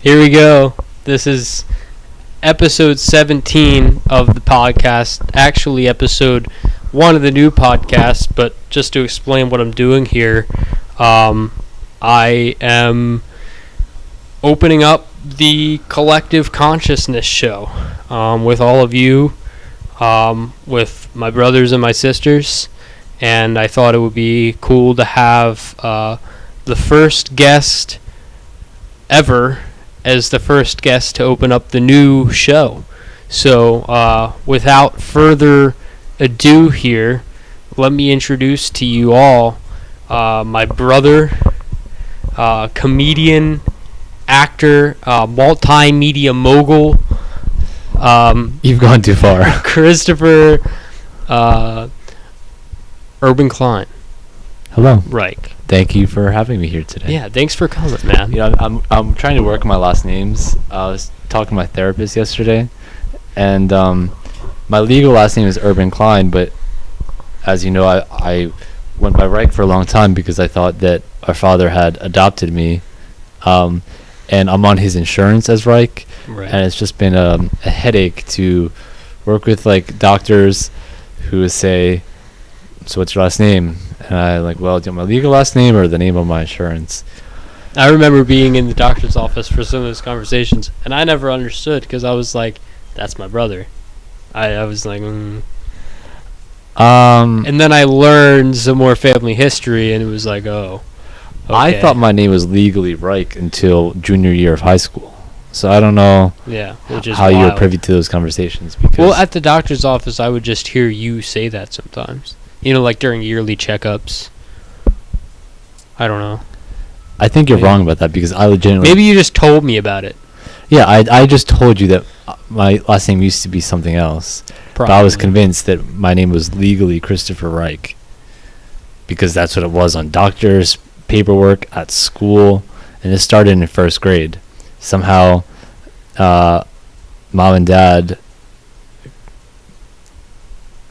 Here we go. This is episode 17 of the podcast. Actually, episode 1 of the new podcast, but just to explain what I'm doing here, I am opening up the collective consciousness show with all of you, with my brothers and my sisters, and I thought it would be cool to have the first guest ever as the first guest to open up the new show. So without further ado here, let me introduce to you all my brother, comedian, actor, multimedia mogul. You've gone too far. Christopher Urban-Klein. Hello. Reich. Thank you for having me here today. Yeah, thanks for coming, man. You know, I'm trying to work my last names. I was talking to my therapist yesterday, and my legal last name is Urban-Klein, but as you know, I went by Reich for a long time because I thought that our father had adopted me, and I'm on his insurance as Reich, Right. and it's just been a headache to work with like doctors who would say, "So what's your last name?" And I like, well, do you want my legal last name or the name of my insurance? I remember being in the doctor's office for some of those conversations, and I never understood because I was like, "That's my brother." I was like, And then I learned some more family history, and it was like, oh. Okay. I thought my name was legally Reich until junior year of high school. So I don't know which is how you were wild. privy to those conversations. Because Well, at the doctor's office, I would just hear you say that sometimes. You know, like during yearly checkups. I don't know. I think you're maybe. wrong about that because I legitimately... Maybe you just told me about it. Yeah, I just told you that my last name used to be something else. But I was Probably. convinced that my name was legally Christopher Reich because that's what it was on doctors' paperwork at school, and it started in first grade. Somehow, mom and dad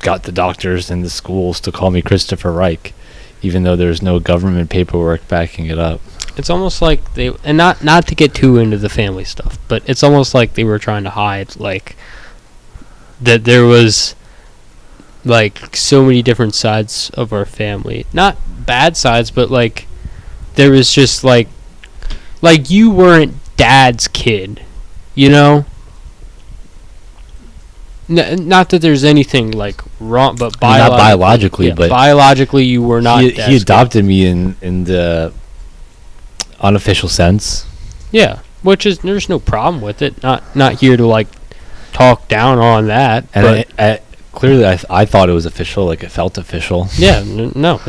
got the doctors and the schools to call me Christopher Reich, even though there's no government paperwork backing it up. It's almost like they, and not to get too into the family stuff, but it's almost like they were trying to hide, like, that there was, like, so many different sides of our family. Not bad sides, but, like, there was just, like you weren't dad's kid, you know? Not that there's anything, like, wrong, but Not biologically, yeah, but biologically you were not dad's he adopted me in the unofficial sense. Yeah, which is, there's no problem with it. Not here to like talk down on that. And But clearly I thought it was official, like it felt official. yeah, no.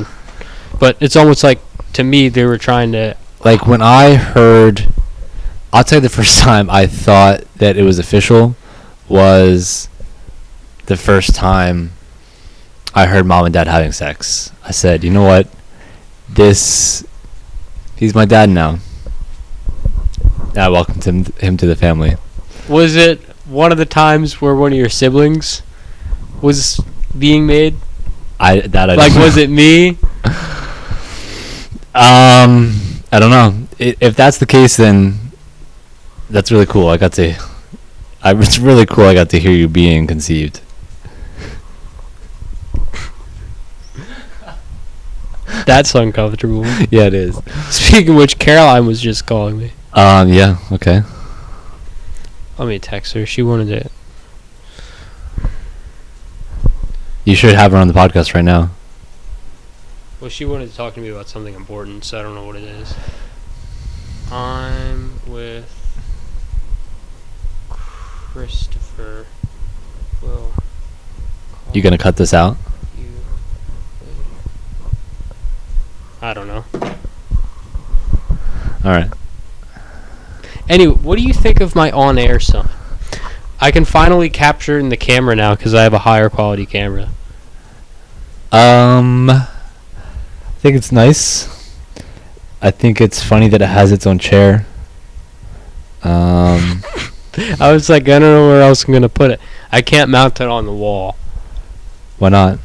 But it's almost like, to me, they were trying to. Like when I heard, I'll tell you the first time I thought that it was official was the first time I heard mom and dad having sex. I said, you know what? He's my dad now. I welcomed him to the family. Was it one of the times where one of your siblings was being made? I don't Like, know. was it me? I don't know. If that's the case, then that's really cool. It's really cool I got to hear you being conceived. That's uncomfortable. Yeah, it is. Speaking of which, Caroline was just calling me. Yeah, okay. Let me text her. She wanted it. You should have her on the podcast right now. Well, she wanted to talk to me about something important, so I don't know what it is. I'm with Christopher. Will You gonna cut this out? you later. I don't know. Alright. Anyway, what do you think of my on-air sign? I can finally capture in the camera now because I have a higher quality camera. I think it's nice. I think it's funny that it has its own chair. I was like, I don't know where else I'm gonna put it. I can't mount it on the wall. Why not?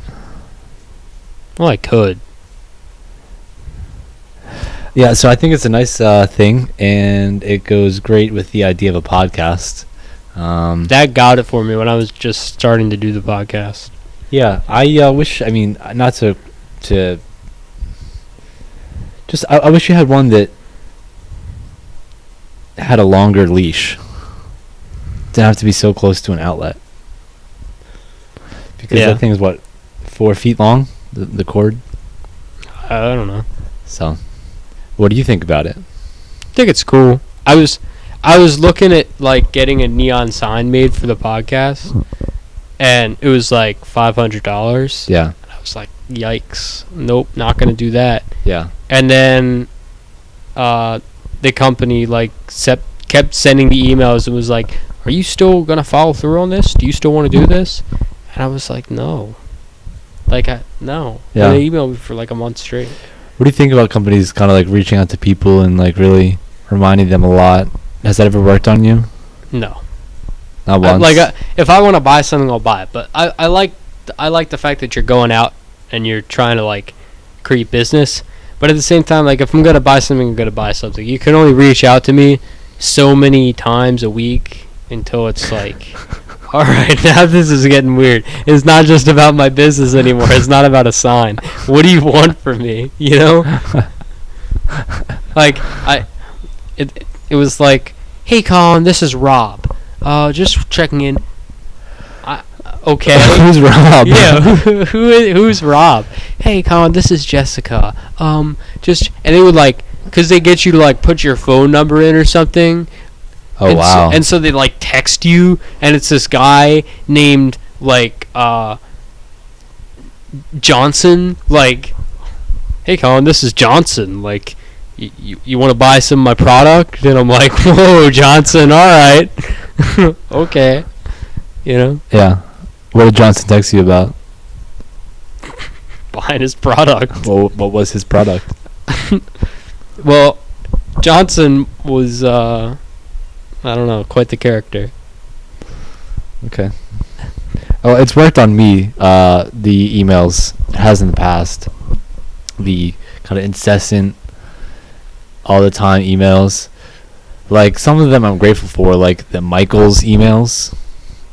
Well, I could. Yeah, so I think it's a nice thing, and it goes great with the idea of a podcast. That got it for me when I was just starting to do the podcast. Yeah, I wish. I mean, not to just. I wish you had one that had a longer leash. Didn't have to be so close to an outlet. Because that thing is what, 4 feet long, the cord. I don't know. So, what do you think about it? I think it's cool. I was looking at like getting a neon sign made for the podcast, and it was like $500. Yeah. I was like, yikes! Nope, not gonna do that. Yeah. And then, the company like kept sending me emails and was like, "Are you still gonna follow through on this? Do you still want to do this?" And I was like, "No." No. Yeah. And they emailed me for like a month straight. What do you think about companies kind of like reaching out to people and like really reminding them a lot? Has that ever worked on you? No. Not once. If I want to buy something, I'll buy it. But I like the fact that you're going out and you're trying to like create business. But at the same time, like if I'm gonna buy something, I'm gonna buy something. You can only reach out to me so many times a week until it's like, all right, now this is getting weird. It's not just about my business anymore. It's not about a sign. What do you want from me? You know? Like it was like, hey Colin, this is Rob. Just checking in. Okay. Who's Rob? Yeah, who's Rob? Hey Colin, this is Jessica. And they would like, cause they get you to like put your phone number in or something. Oh, wow. So they like text you, and it's this guy named like Johnson. Like, hey Colin, this is Johnson. Like, you want to buy some of my product? And I'm like, whoa, Johnson. All right, okay. You know. Yeah. What did Johnson text you about? Buying his product. Well, what was his product? Well, Johnson was I don't know, quite the character. Okay. Oh, it's worked on me. The emails it has in the past. The kind of incessant, all the time emails. Like some of them, I'm grateful for. Like the Michaels emails.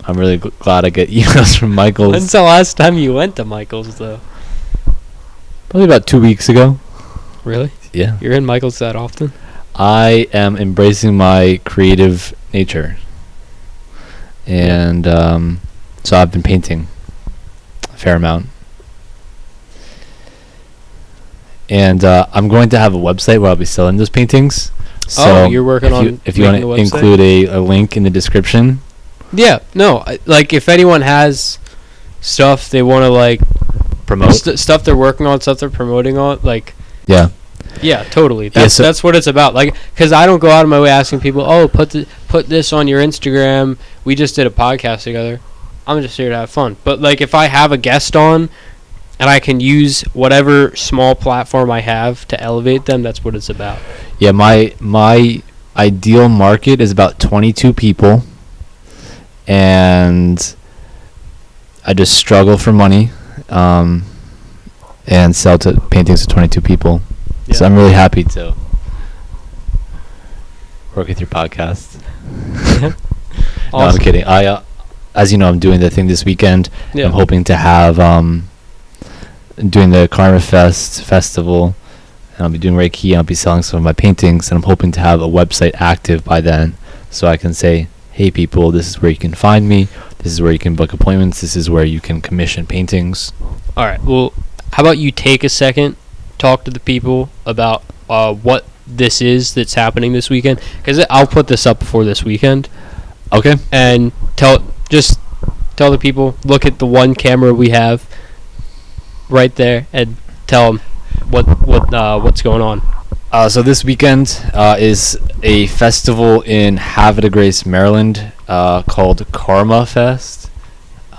I'm really glad I get emails from Michaels. When's the last time you went to Michaels, though? Probably about 2 weeks ago. Really? Yeah. You're in Michaels that often? I am embracing my creative nature. And so I've been painting a fair amount. And I'm going to have a website where I'll be selling those paintings. So you're working on if you want to include a link in the description. Yeah, no, like if anyone has stuff they want to like promote, stuff they're working on, stuff they're promoting on, like yeah, totally. That's what it's about. Like, because I don't go out of my way asking people, oh, put this on your Instagram. We just did a podcast together. I'm just here to have fun. But like, if I have a guest on, and I can use whatever small platform I have to elevate them, that's what it's about. Yeah, my ideal market is about 22 people. And I just struggle for money and sell to paintings to 22 people. Yeah. So I'm really happy to work with your podcast. Awesome. No, I'm kidding. I, as you know, I'm doing the thing this weekend. Yeah. I'm hoping to have doing the Karma Festival, and I'll be doing Reiki, and I'll be selling some of my paintings, and I'm hoping to have a website active by then, so I can say, hey people, this is where you can find me, this is where you can book appointments, this is where you can commission paintings. Alright, well, how about you take a second, talk to the people about what this is that's happening this weekend, because I'll put this up before this weekend. Okay. And tell the people, look at the one camera we have right there, and tell them what's going on. So this weekend is a festival in Havre de Grace, Maryland, called Karma Fest.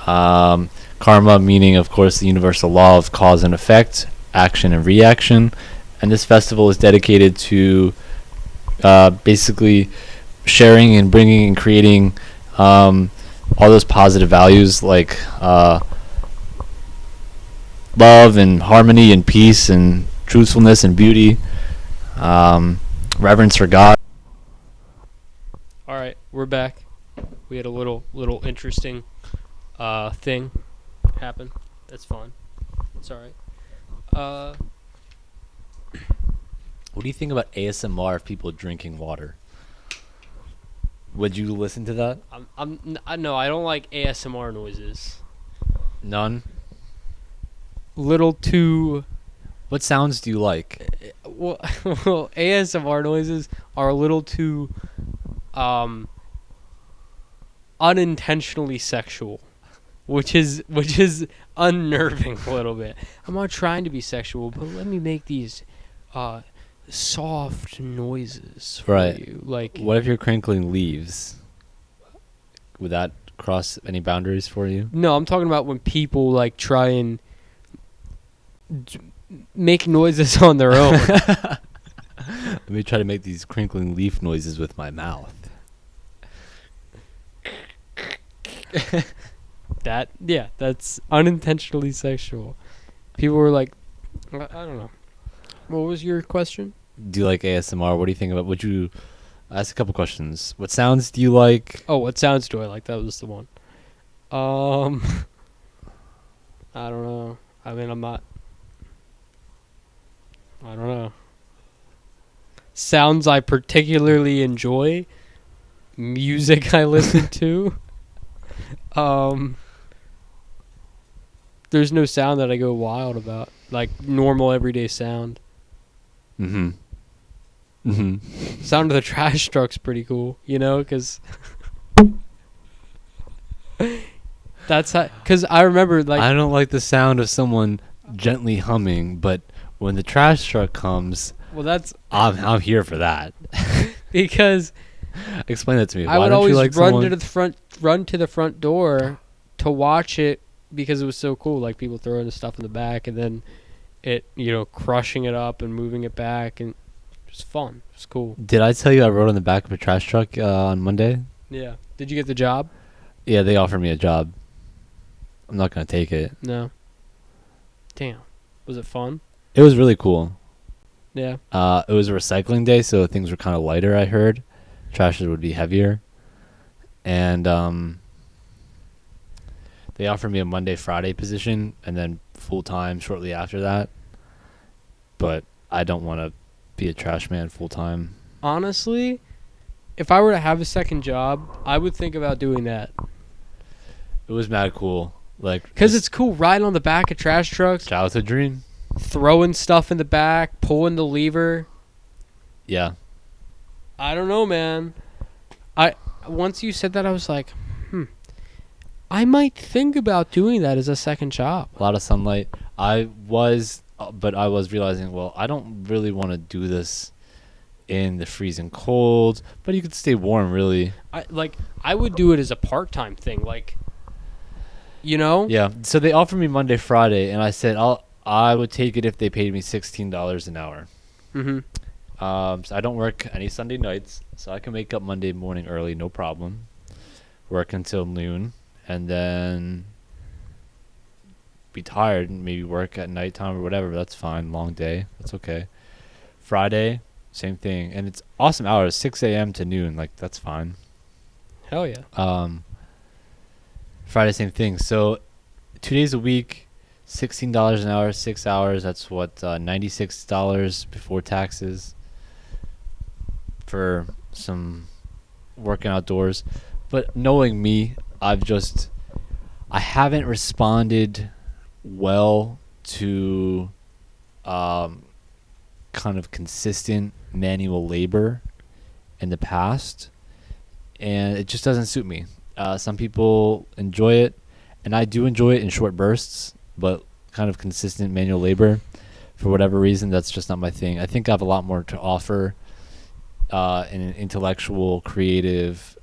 Karma meaning, of course, the universal law of cause and effect, action and reaction. And this festival is dedicated to basically sharing and bringing and creating all those positive values like love and harmony and peace and truthfulness and beauty. Reverence for God. All right, we're back. We had a little interesting thing happen. That's fun. It's all right. What do you think about ASMR of people drinking water? Would you listen to that? No, I don't like ASMR noises. None. Little too. What sounds do you like? Well, ASMR noises are a little too unintentionally sexual, which is unnerving a little bit. I'm not trying to be sexual, but let me make these soft noises for you. Like, what if you're crinkling leaves? Would that cross any boundaries for you? No, I'm talking about when people like try and make noises on their own. Let me try to make these crinkling leaf noises with my mouth. That's unintentionally sexual. People were like, I don't know. What was your question? Do you like ASMR? What do you think about? Would you ask a couple questions? What sounds do you like? Oh, what sounds do I like? That was the one. I don't know. I mean, I don't know. Sounds I particularly enjoy. Music I listen to. There's no sound that I go wild about. Like normal everyday sound. Mm-hmm. Mm-hmm. Sound of the trash truck's pretty cool, you know, because that's how. Because I remember, like, I don't like the sound of someone gently humming, but when the trash truck comes, well, that's I'm here for that. because Explain that to me. I Why would don't always you like run someone? to the front door to watch it because it was so cool. Like people throwing the stuff in the back and then it, crushing it up and moving it back, and it was fun. It was cool. Did I tell you I rode on the back of a trash truck on Monday? Yeah. Did you get the job? Yeah, they offered me a job. I'm not gonna take it. No. Damn. Was it fun? It was really cool. Yeah. It was a recycling day, so things were kind of lighter. I heard trashes would be heavier, and they offered me a Monday, Friday position, and then full time shortly after that. But I don't want to be a trash man full time. Honestly, if I were to have a second job, I would think about doing that. It was mad cool, like Because it's cool riding on the back of trash trucks, childhood dream. throwing stuff in the back, pulling the lever. Yeah, I don't know, man. Once you said that, I was like, I might think about doing that as a second job. a lot of sunlight. But I was realizing, well, I don't really want to do this in the freezing cold, but you could stay warm, really. I would do it as a part-time thing, like, Yeah. So they offered me Monday, Friday, and I said I would take it if they paid me $16 an hour. Mm-hmm. So I don't work any Sunday nights, so I can wake up Monday morning early, no problem. Work until noon, and then be tired and maybe work at nighttime or whatever. That's fine. Long day. That's okay. Friday, same thing, and it's awesome hours, 6 a.m. to noon. Like that's fine. Hell yeah. Friday, same thing. So 2 days a week, $16 an hour, 6 hours. That's what, $96 before taxes for some working outdoors. But knowing me, I haven't responded well to kind of consistent manual labor in the past, and it just doesn't suit me. Some people enjoy it, and I do enjoy it in short bursts, but kind of consistent manual labor, for whatever reason, that's just not my thing. I think I have a lot more to offer in an intellectual, creative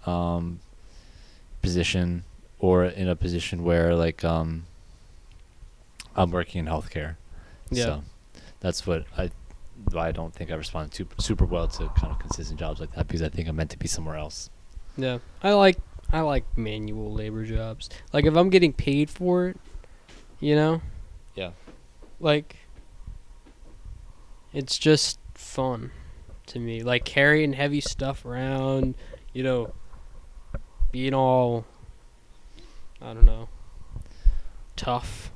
position, or in a position where like I'm working in healthcare. Yeah. So that's why I don't think I respond super well to kind of consistent jobs like that, because I think I'm meant to be somewhere else. Yeah. I like manual labor jobs. Like if I'm getting paid for it, Yeah. like it's just fun. to me. Like carrying heavy stuff around, being all, I don't know, tough.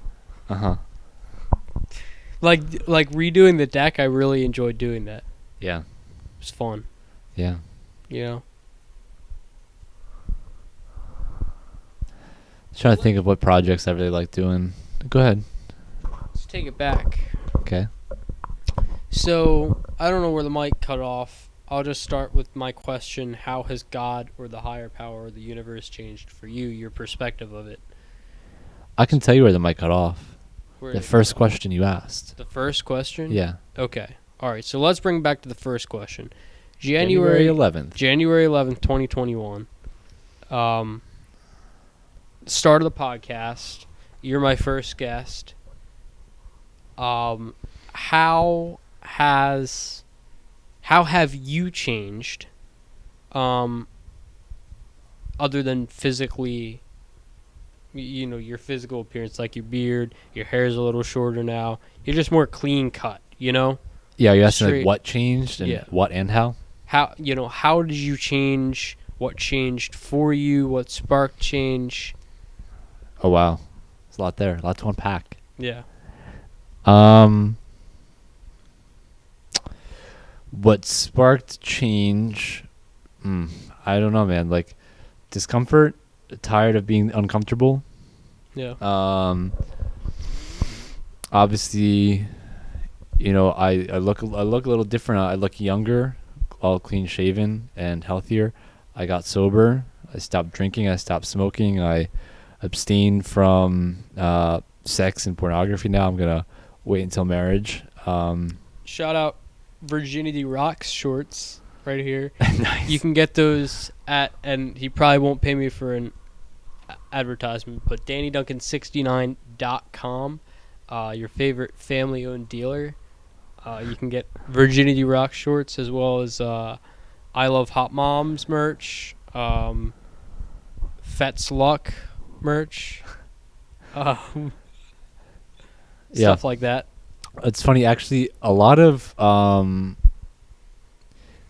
Like redoing the deck, I really enjoyed doing that. Yeah. It was fun. Yeah. Trying to think of what projects I really like doing. Go ahead. Let's take it back. Okay. So, I don't know where the mic cut off. I'll just start with my question. How has God or the higher power or the universe changed for you, your perspective of it? I can tell you where the mic cut off. Where The first question you asked. The first question? Yeah. Okay. All right, so let's bring back to the first question. January 11th. January 11th, 2021. Start of the podcast. You're my first guest. How have you changed, other than physically, your physical appearance, like your beard, your hair's a little shorter now. You're just more clean cut, Yeah, you're asking Straight. like what changed and what and how? How did you change? What changed for you? What sparked change? Oh, wow. There's a lot there. A lot to unpack. Yeah. What sparked change? I don't know, man. Like discomfort, tired of being uncomfortable. Yeah. Obviously, I look a little different. I look younger, all clean shaven and healthier. I got sober. I stopped drinking. I stopped smoking. I abstained from sex and pornography. Now I'm gonna wait until marriage. Shout out Virginity Rocks shorts right here. Nice. You can get those and he probably won't pay me for an advertisement, but DannyDuncan69.com, your favorite family-owned dealer. You can get Virginity Rock shorts as well as I Love Hot Moms merch, Fet's Luck merch, stuff like that. It's funny, actually. A lot of it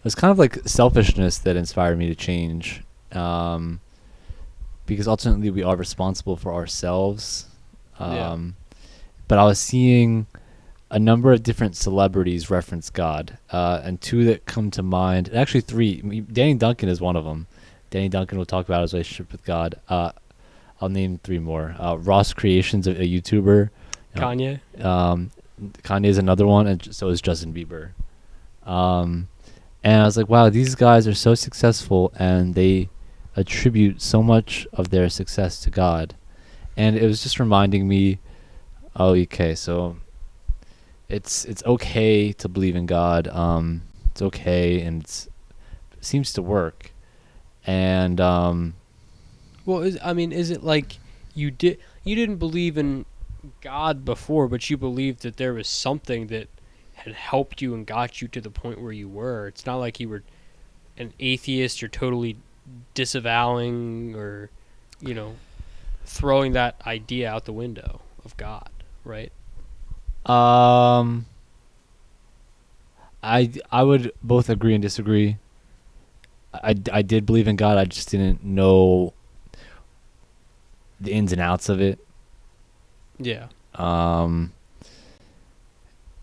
was kind of like selfishness that inspired me to change, because ultimately we are responsible for ourselves. But I was seeing a number of different celebrities reference God, and two that come to mind, actually three. Danny Duncan is one of them. Danny Duncan will talk about his relationship with God. I'll name three more. Ross Creations, a YouTuber. Kanye. Kanye is another one, and so is Justin Bieber. And I was like, wow, these guys are so successful, and they attribute so much of their success to God. And it was just reminding me, oh, okay, so it's okay to believe in God. It's okay, and it seems to work. And Well, is it like you didn't believe in God before, but you believed that there was something that had helped you and got you to the point where you were? It's not like you were an atheist or totally disavowing or, throwing that idea out the window of God, right? I would both agree and disagree. I did believe in God. I just didn't know the ins and outs of it. Yeah.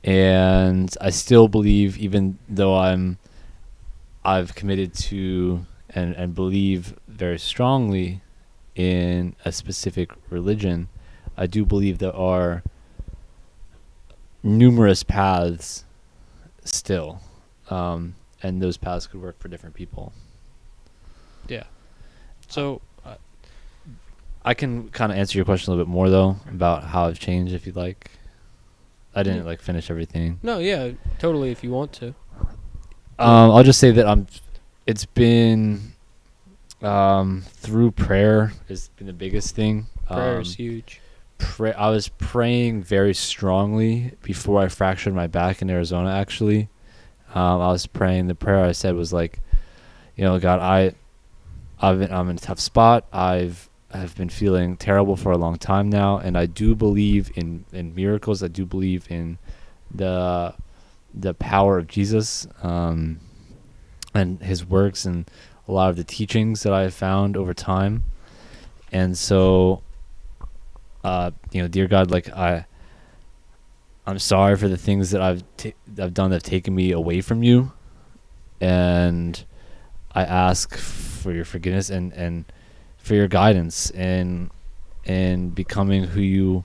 And I still believe, even though I've committed to and believe very strongly in a specific religion, I do believe there are numerous paths still, and those paths could work for different people. Yeah. So I can kind of answer your question a little bit more, though, about how I've changed, if you'd like. I didn't finish everything. No, yeah, totally. If you want to, I'll just say that it's been through prayer has been the biggest thing. prayer is huge. I was praying very strongly before I fractured my back in Arizona. Actually, I was praying. The prayer I said was like, God, I'm in a tough spot. I've been feeling terrible for a long time now, and I do believe in miracles. I do believe in the power of Jesus. and his works and a lot of the teachings that I have found over time. And so, dear God, like I'm sorry for the things that I've done that have taken me away from you, and I ask for your forgiveness and for your guidance and becoming who you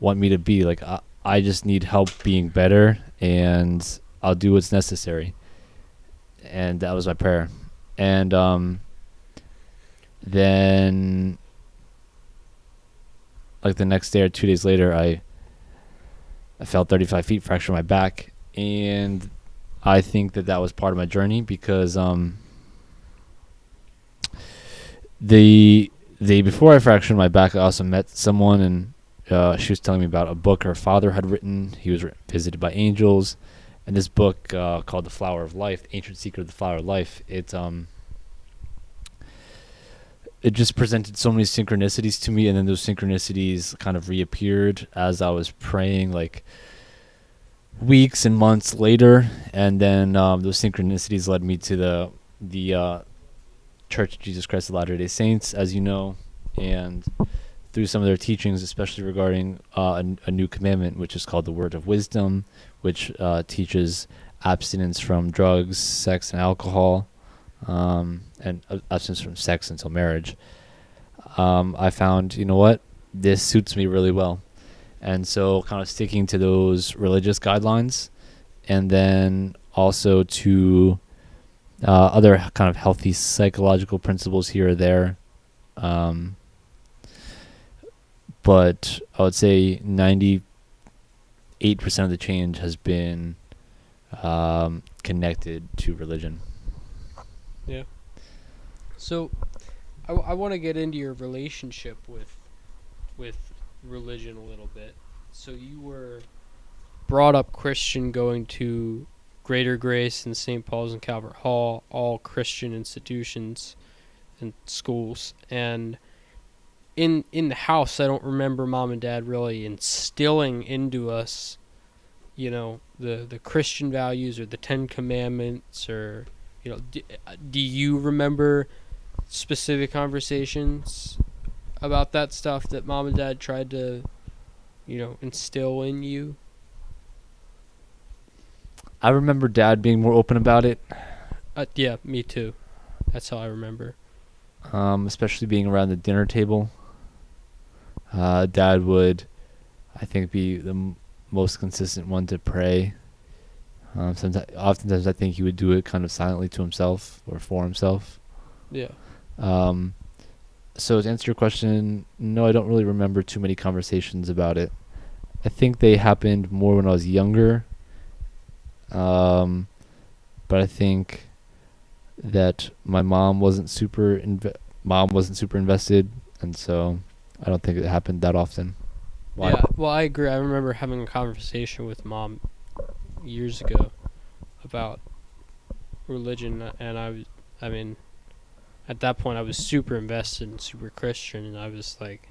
want me to be. Like I just need help being better, and I'll do what's necessary. And that was my prayer. And then, like the next day or 2 days later, I fell 35 feet, fractured my back, and I think that was part of my journey because the day before I fractured my back, I also met someone, and she was telling me about a book her father had written. He was visited by angels, and this book called The Flower of Life, The Ancient Secret of the Flower of Life, it just presented so many synchronicities to me, and then those synchronicities kind of reappeared as I was praying, like weeks and months later, and then those synchronicities led me to the Church of Jesus Christ of Latter-day Saints, as you know, and through some of their teachings, especially regarding a new commandment, which is called the Word of Wisdom, which teaches abstinence from drugs, sex, and alcohol, and abstinence from sex until marriage. I found, you know what, this suits me really well. And so kind of sticking to those religious guidelines, and then also to other kind of healthy psychological principles here or there. But I would say 98% of the change has been connected to religion. Yeah. So I want to get into your relationship with religion a little bit. So you were brought up Christian, going to Greater Grace and St. Paul's and Calvert Hall, all Christian institutions and schools. And in the house, I don't remember Mom and Dad really instilling into us, the Christian values or the Ten Commandments, or do you remember specific conversations about that stuff that Mom and Dad tried to, instill in you? I remember Dad being more open about it. Yeah, me too. That's how I remember. Especially being around the dinner table. Dad would, I think, be the most consistent one to pray. Oftentimes I think he would do it kind of silently to himself or for himself. Yeah. So to answer your question, no, I don't really remember too many conversations about it. I think they happened more when I was younger. But I think that my mom wasn't super invested, and so I don't think it happened that often. Why? Yeah, well, I agree. I remember having a conversation with Mom years ago about religion, and at that point I was super invested and super Christian, and I was like,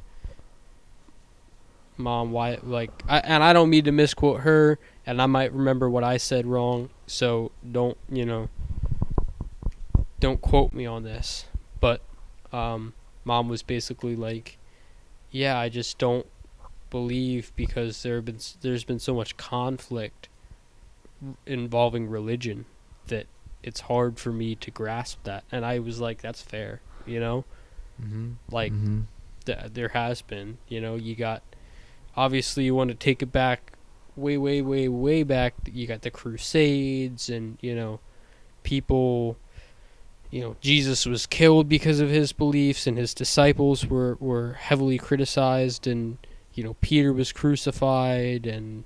Mom, why, and I don't mean to misquote her, and I might remember what I said wrong, so don't quote me on this, but Mom was basically like, yeah, I just don't believe, because there's been so much conflict involving religion that it's hard for me to grasp that. And I was like, that's fair, Mm-hmm. There has been, you got, obviously you want to take it back way, way, way, way back. You got the Crusades, and people, Jesus was killed because of his beliefs, and his disciples were heavily criticized, and Peter was crucified, and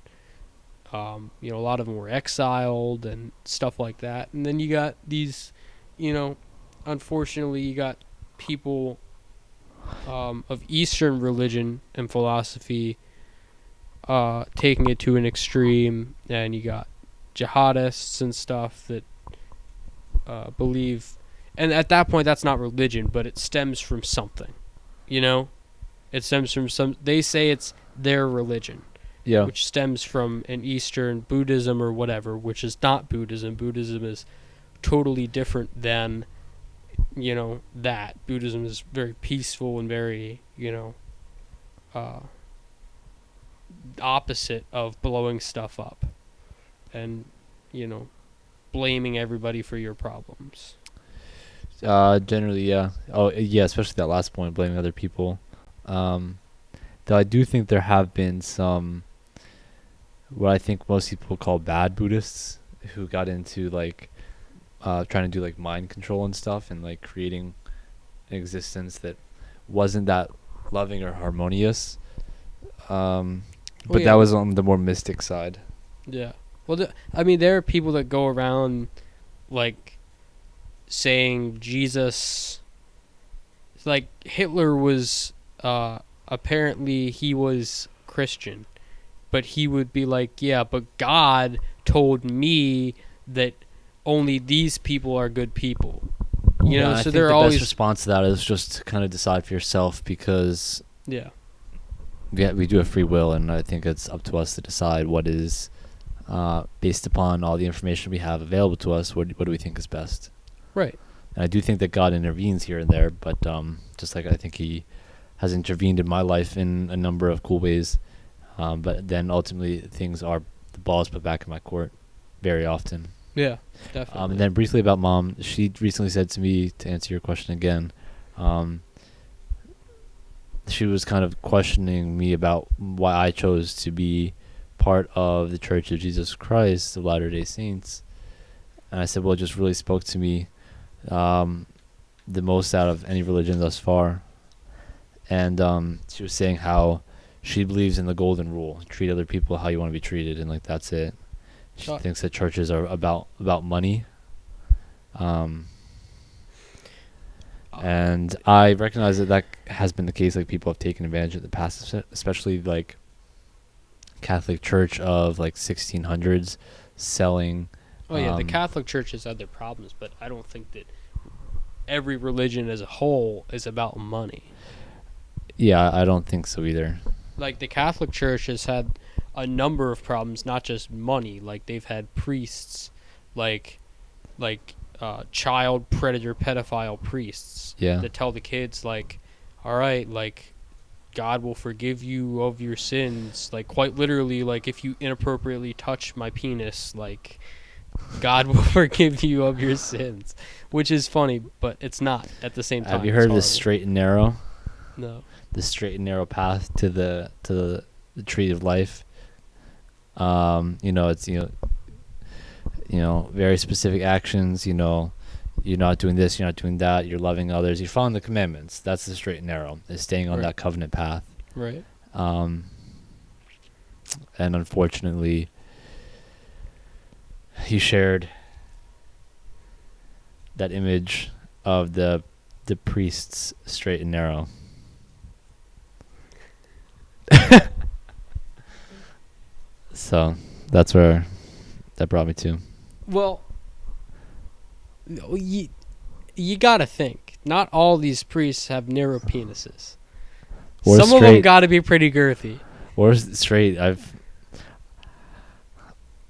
a lot of them were exiled and stuff like that. And then you got these, unfortunately, you got people of Eastern religion and philosophy taking it to an extreme, and you got jihadists and stuff that believe, and at that point that's not religion, but it stems from something, it stems from they say it's their religion, Yeah. which stems from an Eastern Buddhism or whatever, which is not Buddhism. Buddhism is totally different than, that. Buddhism is very peaceful and very, opposite of blowing stuff up and, blaming everybody for your problems. Generally, yeah. Oh, yeah, especially that last point, blaming other people. Though I do think there have been some, what I think most people call bad Buddhists, who got into trying to do mind control and stuff, and creating an existence that wasn't that loving or harmonious. But that was on the more mystic side. Yeah. Well, there are people that go around saying Jesus, Hitler was, apparently he was Christian, but he would be yeah, but God told me that only these people are good people. So I think they're the always best response to that is just to kind of decide for yourself, because we do have free will, and I think it's up to us to decide what is, based upon all the information we have available to us, what do we think is best. Right. And I do think that God intervenes here and there, but just like I think he has intervened in my life in a number of cool ways, but then ultimately the ball is put back in my court very often. Yeah, definitely. And then briefly about Mom, she recently said to me, to answer your question again, she was kind of questioning me about why I chose to be part of the Church of Jesus Christ of Latter-day Saints. And I said, well, it just really spoke to me the most out of any religion thus far. And she was saying how she believes in the golden rule: treat other people how you want to be treated, and that's it. She thinks that churches are about money. And I recognize that has been the case. People have taken advantage of the past, especially Catholic Church of 1600s selling. Oh yeah, the Catholic Church has had their problems, but I don't think that every religion as a whole is about money. Yeah, I don't think so either. The Catholic Church has had a number of problems, not just money. They've had priests, child predator pedophile priests, that tell the kids all right, God will forgive you of your sins. Quite literally, if you inappropriately touch my penis, God will forgive you of your sins, which is funny, but it's not at the same time. Have you heard of the straight and narrow? No. The straight and narrow path to the tree of life. It's very specific actions. You're not doing this, you're not doing that. You're loving others. You're following the commandments. That's the straight and narrow. Is staying on that covenant path. Right. And unfortunately, he shared that image of the priest's straight and narrow. So that's where that brought me to. Well, you gotta think. Not all these priests have narrow penises. Or some straight. of them gotta be pretty girthy. Or straight.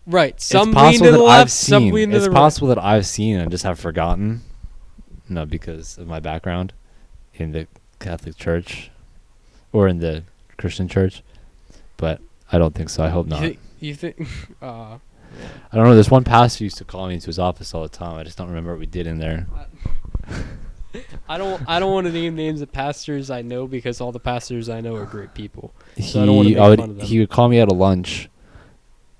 Right. Some it's lean possible to the that left, I've some seen. lean to It's the possible that I've seen and just have forgotten. No, because of my background in the Catholic Church or in the Christian Church, but I don't think so. I hope not. You think? I don't know. There's one pastor who used to call me into his office all the time. I just don't remember what we did in there. I don't want to name names of pastors I know, because all the pastors I know are great people. So I don't want to make fun of them. He would call me at a lunch,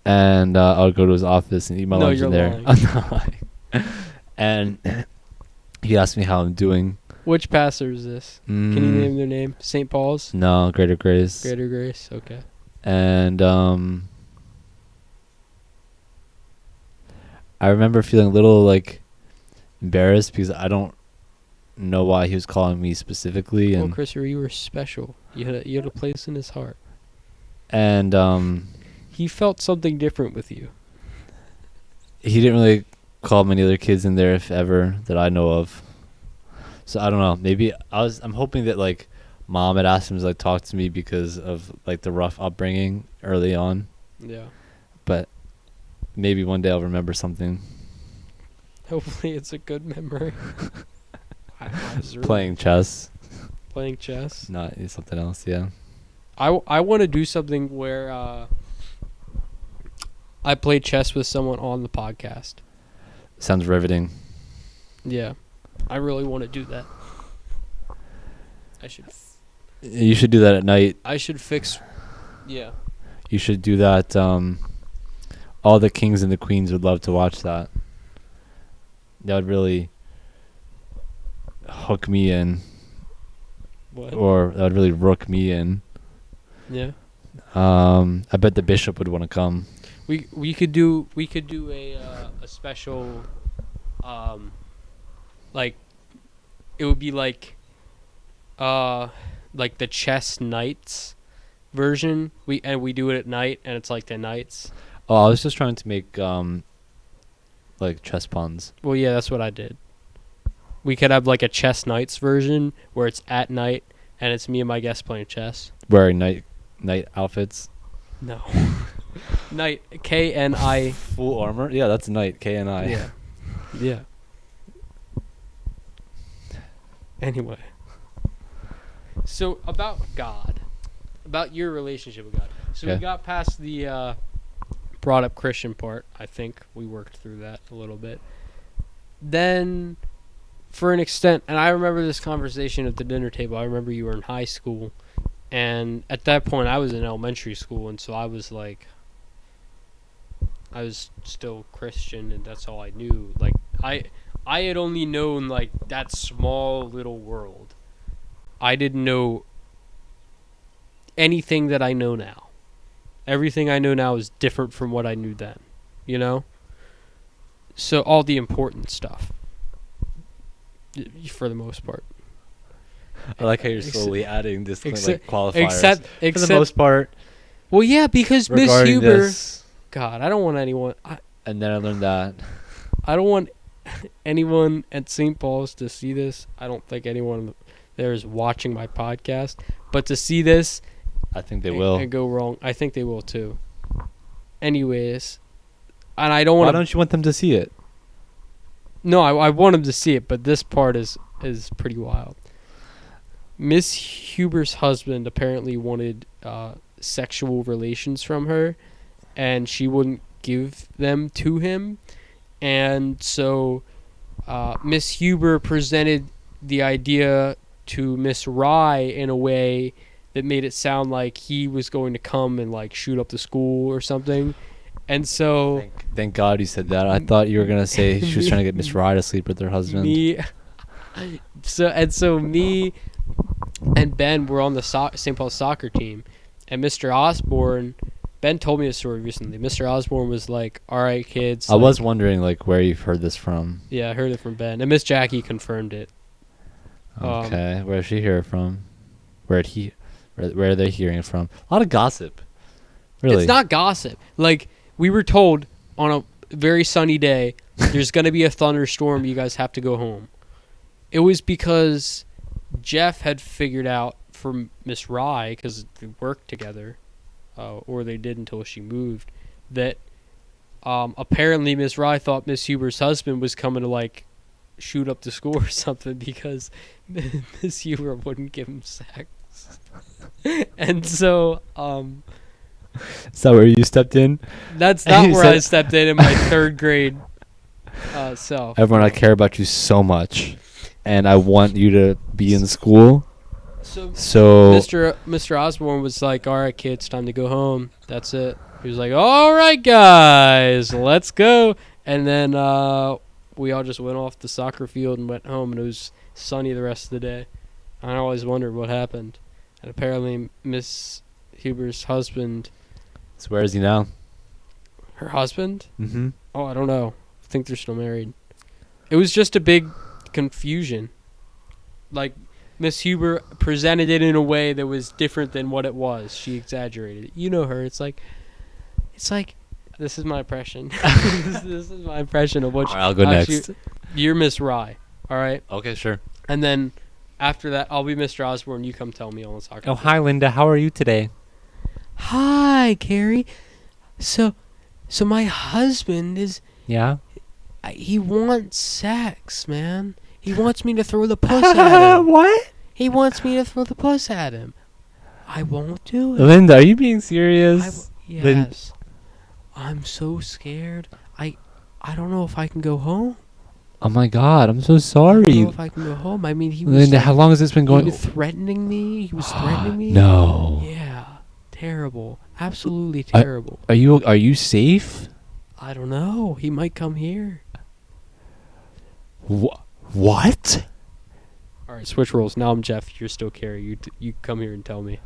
and I would go to his office and eat my lunch in there. Lying. I'm not lying. And he asked me how I'm doing. Which pastor is this? Can you name their name? St. Paul's? No, Greater Grace. Greater Grace. Okay. And I remember feeling a little embarrassed because I don't know why he was calling me specifically. Well, And Chris, you were special. You had a place in his heart. And he felt something different with you. He didn't really call many other kids in there, if ever, that I know of. So I don't know. Maybe I'm hoping that Mom had asked him to talk to me because of the rough upbringing early on. Yeah. But maybe one day I'll remember something. Hopefully it's a good memory. I was really Playing chess. playing chess. Not something else. Yeah. I want to do something where I play chess with someone on the podcast. Sounds riveting. Yeah, I really want to do that. You should do that at night. I should fix. Yeah. You should do that. All the kings and the queens would love to watch that. That would really hook me in. What? Or that would really rook me in. Yeah. I bet the bishop would want to come. We could do a special, like, it would be like the chess nights version. We do it at night, and it's like the nights. Oh, I was just trying to make like chess puns. Well, yeah, that's what I did. We could have like a chess nights version where it's at night and it's me and my guest playing chess. Wearing night outfits. No. Knight, K-N-I. Full armor? Yeah, that's knight, K-N-I. Yeah. Yeah. Anyway. So, about God. About your relationship with God. So, we got past the brought up Christian part. I think we worked through that a little bit. Then, for an extent, and I remember this conversation at the dinner table. I remember you were in high school. And at that point, I was in elementary school, and so I was like, I was still Christian, and that's all I knew. Like, I had only known, like, that small little world. I didn't know anything that I know now. Everything I know now is different from what I knew then, you know? So, all the important stuff, for the most part. I like how you're slowly adding this qualifiers. Except for the most part. Well, yeah, because Miss Huber. This, God, I don't want anyone. and then I learned that. I don't want anyone at St. Paul's to see this. I don't think anyone there is watching my podcast, but to see this, I think they will. And go wrong. I think they will too. Anyways, and I don't want. Why don't you want them to see it? No, I want them to see it, but this part is pretty wild. Miss Huber's husband apparently wanted sexual relations from her, and she wouldn't give them to him. And so Miss Huber presented the idea to Miss Rye in a way that made it sound like he was going to come and like shoot up the school or something. And so thank God you said that. I thought you were gonna say she was trying to get Miss Rye to sleep with her husband. So me and Ben were on the St. Paul soccer team, and Mr. Osborne, Ben told me a story recently. Mr. Osborne was like, "All right, kids." I was wondering like where you've heard this from. Yeah, I heard it from Ben, and Miss Jackie confirmed it. Okay, where did she hear it from? Where are they hearing it from? A lot of gossip. Really, it's not gossip. Like, we were told on a very sunny day, there's gonna be a thunderstorm. You guys have to go home. It was because Jeff had figured out from Miss Rye, because they worked together, or they did until she moved, that apparently Miss Rye thought Miss Huber's husband was coming to like shoot up the school or something because Miss Huber wouldn't give him sex. And so is that where you stepped in? That's not where I stepped in my third grade self. Everyone, I care about you so much, and I want you to be in school. So Mr. Osborne was like, "All right, kids, time to go home. That's it." He was like, "All right, guys, let's go." And then we all just went off the soccer field and went home, and it was sunny the rest of the day. I always wondered what happened. And apparently Miss Huber's husband... So where is he now? Her husband? Mm-hmm. Oh, I don't know. I think they're still married. It was just a big confusion. Like, Miss Huber presented it in a way that was different than what it was. She exaggerated it. You know her. It's like... This is my impression. This is my impression of what... All right, I'll go next. You're Miss Rye. All right? Okay, sure. And then... After that, I'll be Mr. Osborne. You come tell me on the soccer field. Hi, Linda. How are you today? Hi, Carrie. So my husband is... Yeah? He wants sex, man. He wants me to throw the puss at him. What? He wants me to throw the puss at him. I won't do it. Linda, are you being serious? Yes. I'm so scared. I don't know if I can go home. Oh my God, I'm so I sorry. don't know if I can go home. I mean, he was Linda, how long has this been going? He was threatening me. He was threatening me. No. Yeah. Terrible. Absolutely terrible. Are you safe? I don't know. He might come here. What? All right, switch roles. Now I'm Jeff. You're still Carrie. You come here and tell me.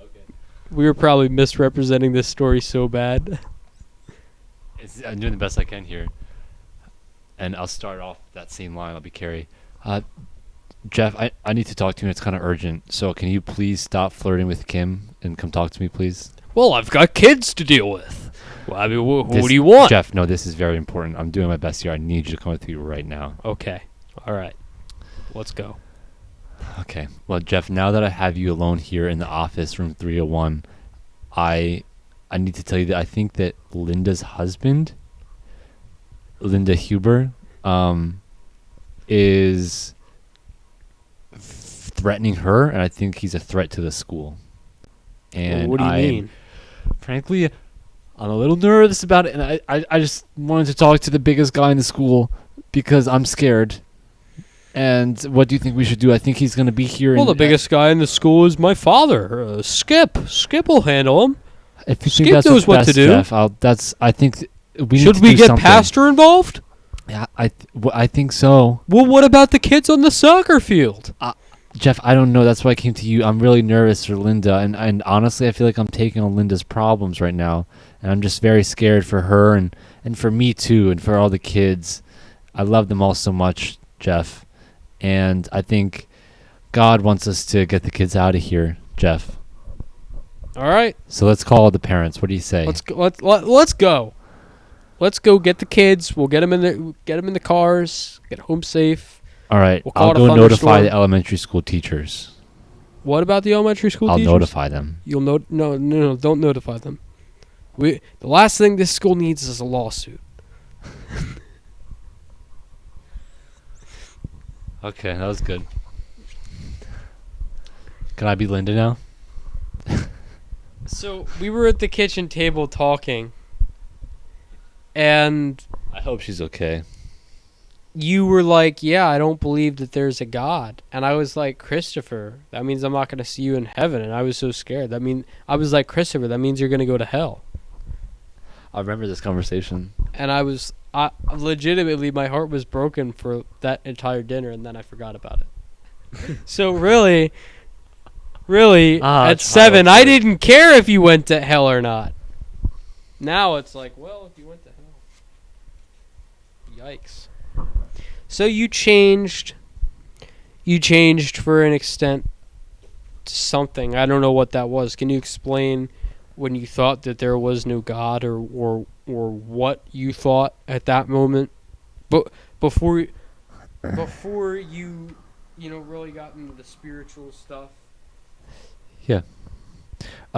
Okay. We were probably misrepresenting this story so bad. I'm doing the best I can here. And I'll start off that same line. I'll be Carrie. Jeff, I need to talk to you. It's kind of urgent. So can you please stop flirting with Kim and come talk to me, please? Well, I've got kids to deal with. Well, I mean, what do you want? Jeff, no, this is very important. I'm doing my best here. I need you to come with me right now. Okay. All right. Let's go. Okay. Well, Jeff, now that I have you alone here in the office, room 301, I need to tell you that I think that Linda's husband, Linda Huber, is threatening her, and I think he's a threat to the school. And what do you mean? Frankly, I'm a little nervous about it, and I just wanted to talk to the biggest guy in the school because I'm scared. And what do you think we should do? I think he's going to be here. Well, the biggest guy in the school is my father, Skip. Skip will handle him. If you Skip think that's knows what to do. Jeff, I think we Should need to we do get something. Pastor involved? Yeah, I think so. Well, what about the kids on the soccer field? Jeff, I don't know. That's why I came to you. I'm really nervous for Linda, and honestly, I feel like I'm taking on Linda's problems right now, and I'm just very scared for her and for me too, and for all the kids. I love them all so much, Jeff, and I think God wants us to get the kids out of here, Jeff. All right. So let's call the parents. What do you say? Let's go. Let's go. Let's go get the kids. We'll get them in the cars. Get home safe. All right. We'll call I'll it a go notify thunderstorm. the elementary school teachers. What about the elementary school I'll teachers? notify them. You'll no, don't notify them. The last thing this school needs is a lawsuit. Okay, that was good. Can I be Linda now? So we were at the kitchen table talking, and I hope she's okay. you were like, yeah, I don't believe that there's a God. And I was like, Christopher, that means I'm not going to see you in heaven. And I was so scared. I was like, Christopher, that means you're going to go to hell. I remember this conversation. And I legitimately, my heart was broken for that entire dinner, and then I forgot about it. So really, at 7, I didn't care if you went to hell or not. Now it's like, well, if you went to hell. Yikes. So you changed for an extent to something. I don't know what that was. Can you explain when you thought that there was no God, or what you thought at that moment? But before you really got into the spiritual stuff. Yeah.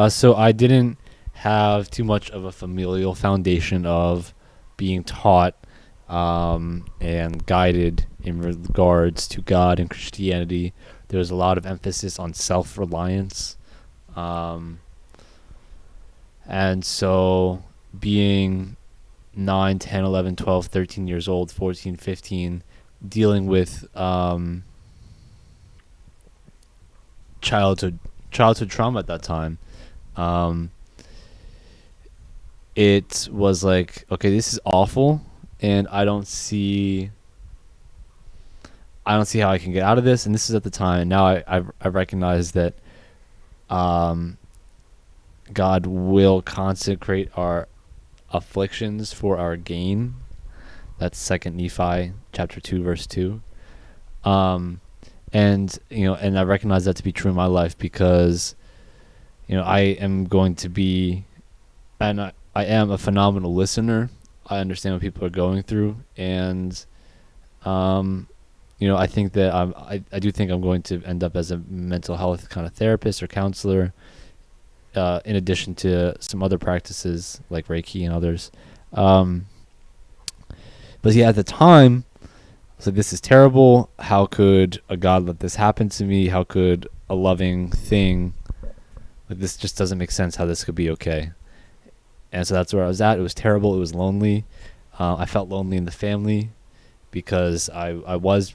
So I didn't have too much of a familial foundation of being taught and guided in regards to God and Christianity. There was a lot of emphasis on self-reliance. And so being 9, 10, 11, 12, 13 years old, 14, 15, dealing with childhood trauma at that time, it was like, okay, this is awful, and I don't see how I can get out of this. And this is at the time. And now I recognize that God will consecrate our afflictions for our gain. That's 2 Nephi chapter 2 verse 2. And I recognize that to be true in my life because I am going to be, and I am a phenomenal listener. I understand what people are going through, and I think that I do think I'm going to end up as a mental health kind of therapist or counselor, in addition to some other practices like Reiki and others. But yeah, at the time, I was like, this is terrible. How could a God let this happen to me? How could a loving thing, like, this just doesn't make sense how this could be okay. And so that's where I was at. It was terrible. It was lonely. I felt lonely in the family because I was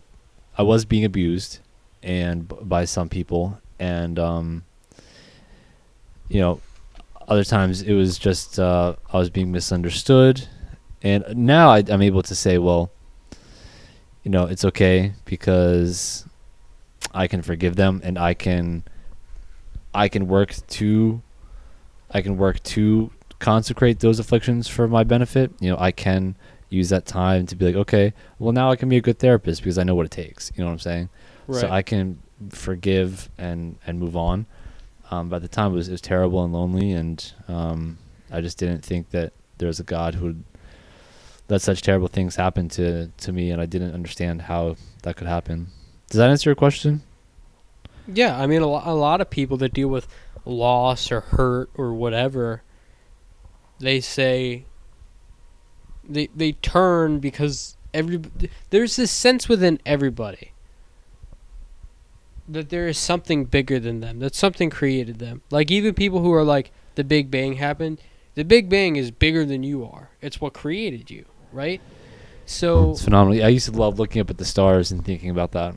being abused and by some people, and other times it was just I was being misunderstood. And now I'm able to say, well, it's okay because I can forgive them, and I can work to consecrate those afflictions for my benefit. I can use that time to be like, okay, well, now I can be a good therapist because I know what it takes. You know what I'm saying? Right. So I can forgive and move on. But at the time, it was terrible and lonely, and I just didn't think that there was a God who would let such terrible things happen to me, and I didn't understand how that could happen. Does that answer your question? Yeah, I mean, a lot of people that deal with loss or hurt or whatever, they say they turn because there's this sense within everybody that there is something bigger than them, that something created them. Like, even people who are like, the Big Bang happened, the Big Bang is bigger than you are. It's what created you, right? So it's phenomenal. I used to love looking up at the stars and thinking about that.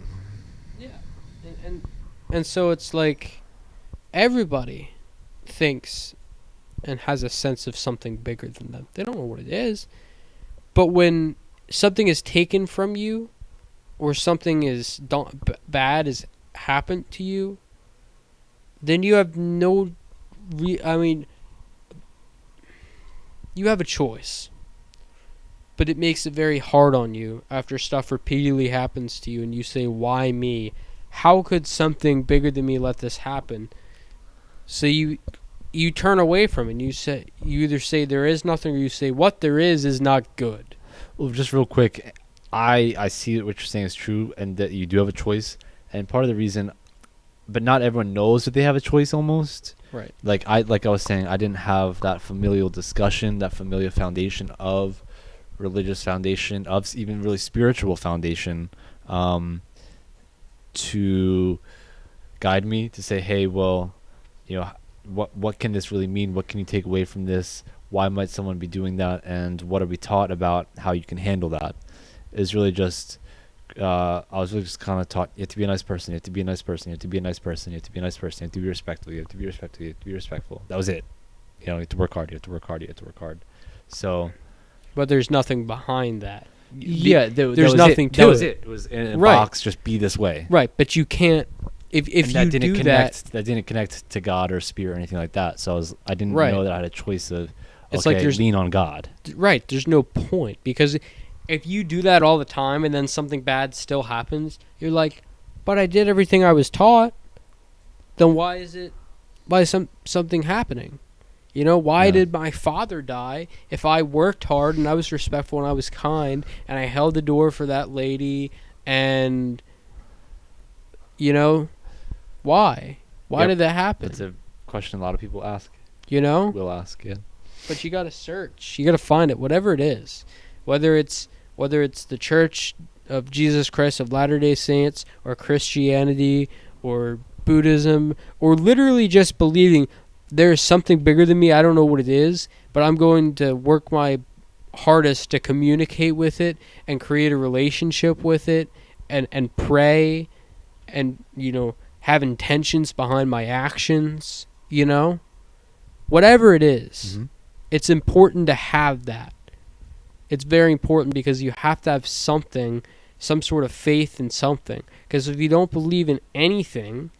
Yeah, and so it's like everybody thinks and has a sense of something bigger than them. They don't know what it is. But when something is taken from you, or something is bad has happened to you, then you have you have a choice. But it makes it very hard on you after stuff repeatedly happens to you and you say, why me? How could something bigger than me let this happen? So you turn away from it, and you either say there is nothing, or you say what there is not good. Well, just real quick, I see that what you're saying is true, and that you do have a choice. And part of the reason, but not everyone knows that they have a choice almost. Right. Like I was saying, I didn't have that familial discussion, that familial foundation of religious foundation, of even really spiritual foundation, to guide me to say, hey, well, what can this really mean? What can you take away from this? Why might someone be doing that? And what are we taught about how you can handle that? Is really just, I was really just kind of taught, you have to be a nice person, you have to be a nice person, you have to be a nice person, you have to be a nice person, you have to be respectful, you have to be respectful, you have to be respectful. That was it. You have to work hard, you have to work hard, you have to work hard. So, but there's nothing behind that. Yeah, there's nothing to it. That was it. It was in a box, just be this way. Right, but you can't, if you do that. That didn't connect to God or spirit or anything like that. So I didn't know that I had a choice of, it's like lean on God. Right, there's no point, because if you do that all the time and then something bad still happens, you're like, but I did everything I was taught. Then why is something happening? Why did my father die if I worked hard and I was respectful and I was kind and I held the door for that lady and, why? Why did that happen? It's a question a lot of people ask. Will ask, yeah. But you got to search. You got to find it, whatever it is. Whether it's the Church of Jesus Christ of Latter-day Saints, or Christianity, or Buddhism, or literally just believing there is something bigger than me. I don't know what it is, but I'm going to work my hardest to communicate with it and create a relationship with it, and pray, and have intentions behind my actions. Whatever it is. Mm-hmm. It's important to have that. It's very important, because you have to have something, some sort of faith in something. Because if you don't believe in anything,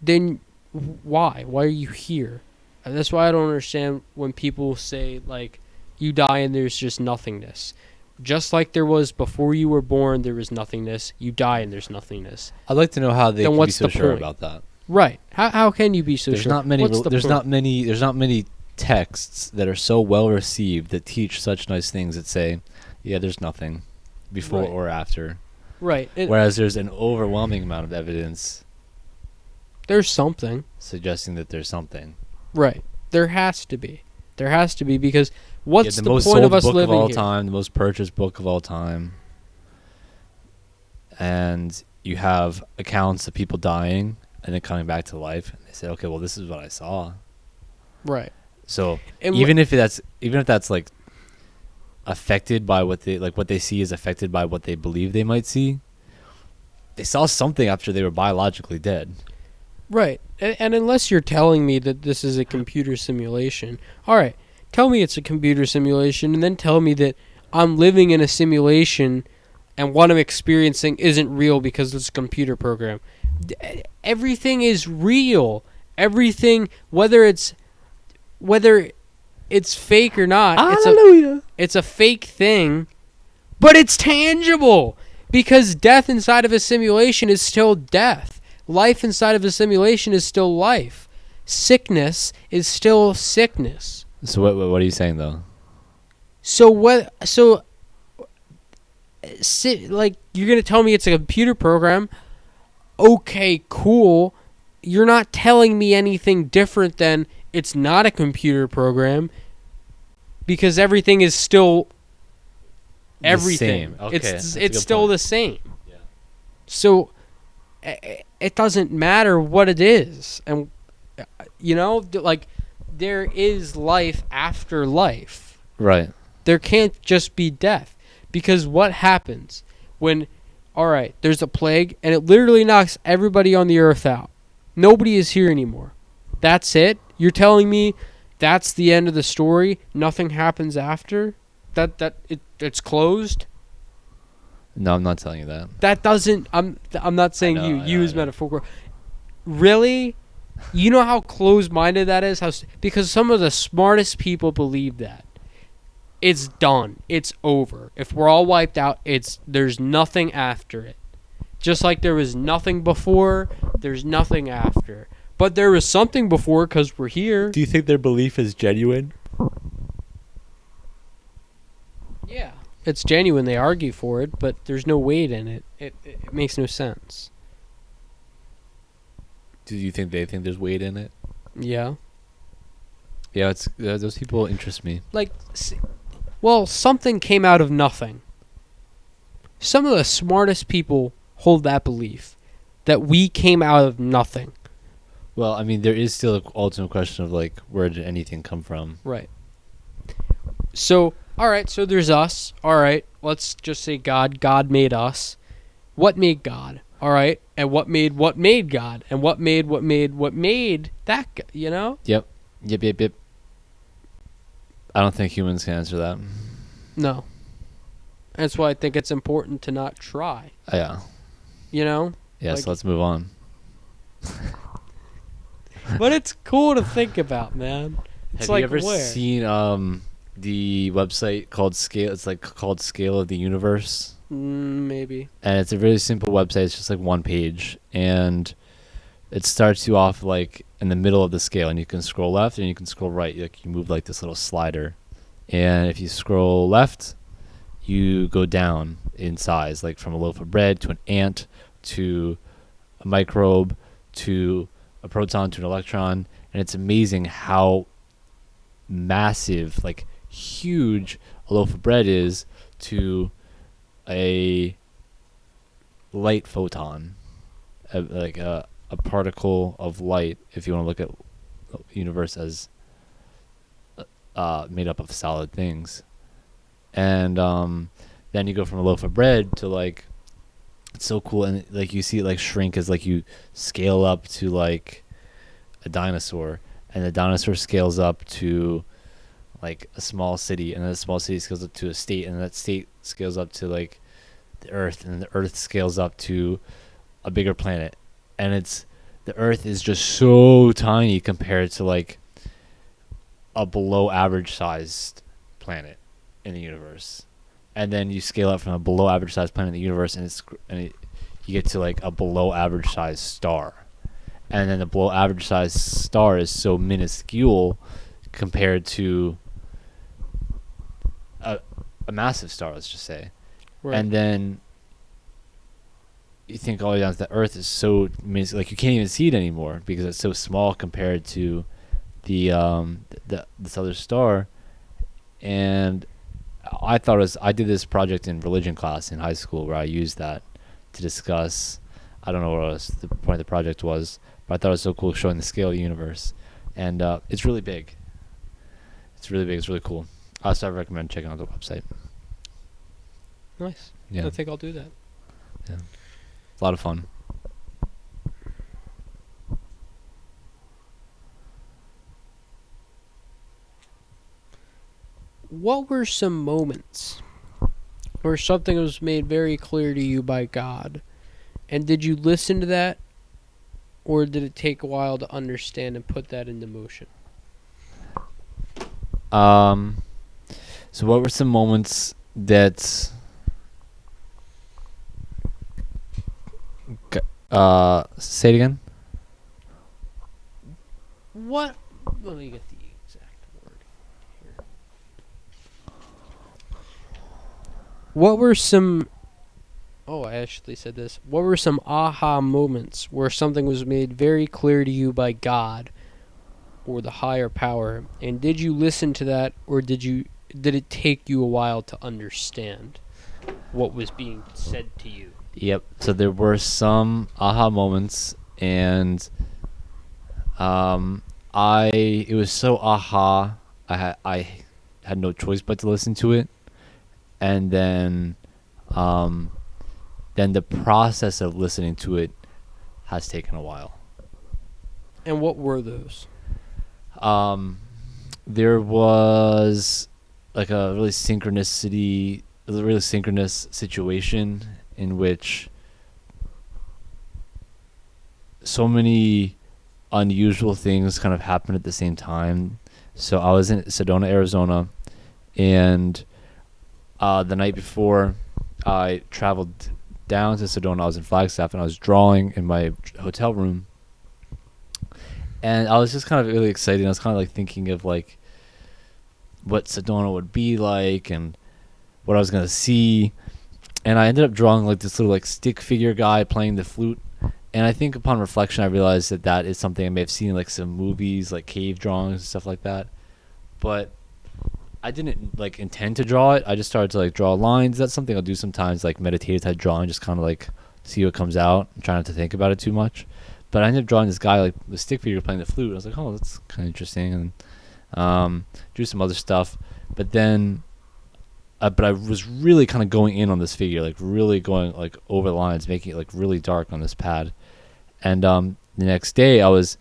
then why? Why are you here? And that's why I don't understand when people say, like, you die and there's just nothingness. Just like there was before you were born, there was nothingness. You die and there's nothingness. I'd like to know how they then can what's be so the sure point? about that. Right. How can you be so there's sure? Not many, there's not many texts that are so well received that teach such nice things that say, yeah, there's nothing before or after. Right. Whereas there's an overwhelming amount of evidence. There's something. Suggesting that there's something. Right. There has to be. There has to be, because What's the the most point sold of us book living of all here? time, the most purchased book of all time, and you have accounts of people dying and then coming back to life, and they say, okay, well, this is what I saw. Right. So And even if that's like affected by what they see is affected by what they believe they might see, they saw something after they were biologically dead. Right. And unless you're telling me that this is a computer simulation, all right, tell me it's a computer simulation, and then tell me that I'm living in a simulation and what I'm experiencing isn't real because it's a computer program. Everything is real. Everything, whether it's fake or not, Hallelujah. it's a fake thing, but it's tangible because death inside of a simulation is still death. Life inside of a simulation is still life. Sickness is still sickness. So what are you saying though? Like, you're going to tell me it's a computer program? Okay, cool. You're not telling me anything different than it's not a computer program because everything is still everything. The same. Okay, that's a It's good still point. the same. Yeah. So it doesn't matter what it is. And like, there is life after life. Right. There can't just be death. Because what happens when, all right, there's a plague and it literally knocks everybody on the earth out. Nobody is here anymore. That's it? You're telling me that's the end of the story? Nothing happens after? It's closed? No, I'm not telling you that. That doesn't, I'm not saying I know, you as metaphorical. Really? You know how closed-minded that is? Because some of the smartest people believe that. It's done. It's over. If we're all wiped out, there's nothing after it. Just like there was nothing before, there's nothing after. But there was something before because we're here. Do you think their belief is genuine? Yeah. It's genuine. They argue for it, but there's no weight in it. It makes no sense. Do you think they think there's weight in it? Yeah. Yeah, those people interest me. Like, well, something came out of nothing. Some of the smartest people hold that belief that we came out of nothing. Well, I mean, there is still an ultimate question of, like, where did anything come from? Right. So, all right, so there's us. All right, let's just say God. God made us. What made God? All right, and what made God? And what made that, you know? Yep. I don't think humans can answer that. No. That's why I think it's important to not try. Yeah. You know? Yeah, Like- so let's move on. But it's cool to think about, man. It's Have like, you ever where? seen the website called Scale? It's like called Scale of the Universe. Maybe. And it's a really simple website. It's just like one page, and it starts you off like in the middle of the scale, and you can scroll left and you can scroll right. Like, you move like this little slider, and if you scroll left, you go down in size, like from a loaf of bread to an ant to a microbe to a proton to an electron. And it's amazing how massive, like huge, a loaf of bread is to a light photon, like a particle of light, if you want to look at the universe as made up of solid things. And then you go from a loaf of bread to, like, it's so cool, and like you see it like shrink as like you scale up to like a dinosaur, and the dinosaur scales up to like a small city, and then the small city scales up to a state, and that state scales up to like the earth, and then the earth scales up to a bigger planet. And the earth is just so tiny compared to like a below average sized planet in the universe. And then you scale up from a below average sized planet in the universe, and you get to like a below average sized star. And then the below average sized star is so minuscule compared to a massive star, let's just say. Right. And then you think all the way down to the earth is so like you can't even see it anymore because it's so small compared to the this other star. And I did this project in religion class in high school where I used that to discuss. I don't know what else the point of the project was, but I thought it was so cool showing the scale of the universe. And it's really big. It's really big. It's really cool. So I recommend checking out the website. Nice. Yeah. I think I'll do that. Yeah. A lot of fun. What were some moments where something was made very clear to you by God? And did you listen to that, or did it take a while to understand and put that into motion? So what were some moments that say it again? What? Let me get the exact word here. What were some... Oh, I actually said this. What were some aha moments where something was made very clear to you by God or the higher power? And did you listen to that, or did it take you a while to understand what was being said to you? Yep. So there were some aha moments, and it was so aha. I had no choice but to listen to it, and then the process of listening to it has taken a while. And what were those? There was like a really synchronous situation in which so many unusual things kind of happened at the same time. So I was in Sedona, Arizona, and the night before I traveled down to Sedona. I was in Flagstaff, and I was drawing in my hotel room. And I was just kind of really excited. I was kind of like thinking of like what Sedona would be like and what I was going to see. And I ended up drawing like this little like stick figure guy playing the flute. And I think upon reflection, I realized that is something I may have seen in like some movies, like cave drawings and stuff like that. But I didn't like intend to draw it. I just started to like draw lines. That's something I'll do sometimes, like meditative type drawing, just kind of like see what comes out. I'm trying not to think about it too much. But I ended up drawing this guy like the stick figure playing the flute. I was like, oh, that's kind of interesting, and drew some other stuff. But then, but I was really kind of going in on this figure, like really going like over the lines, making it like really dark on this pad. And the next day, went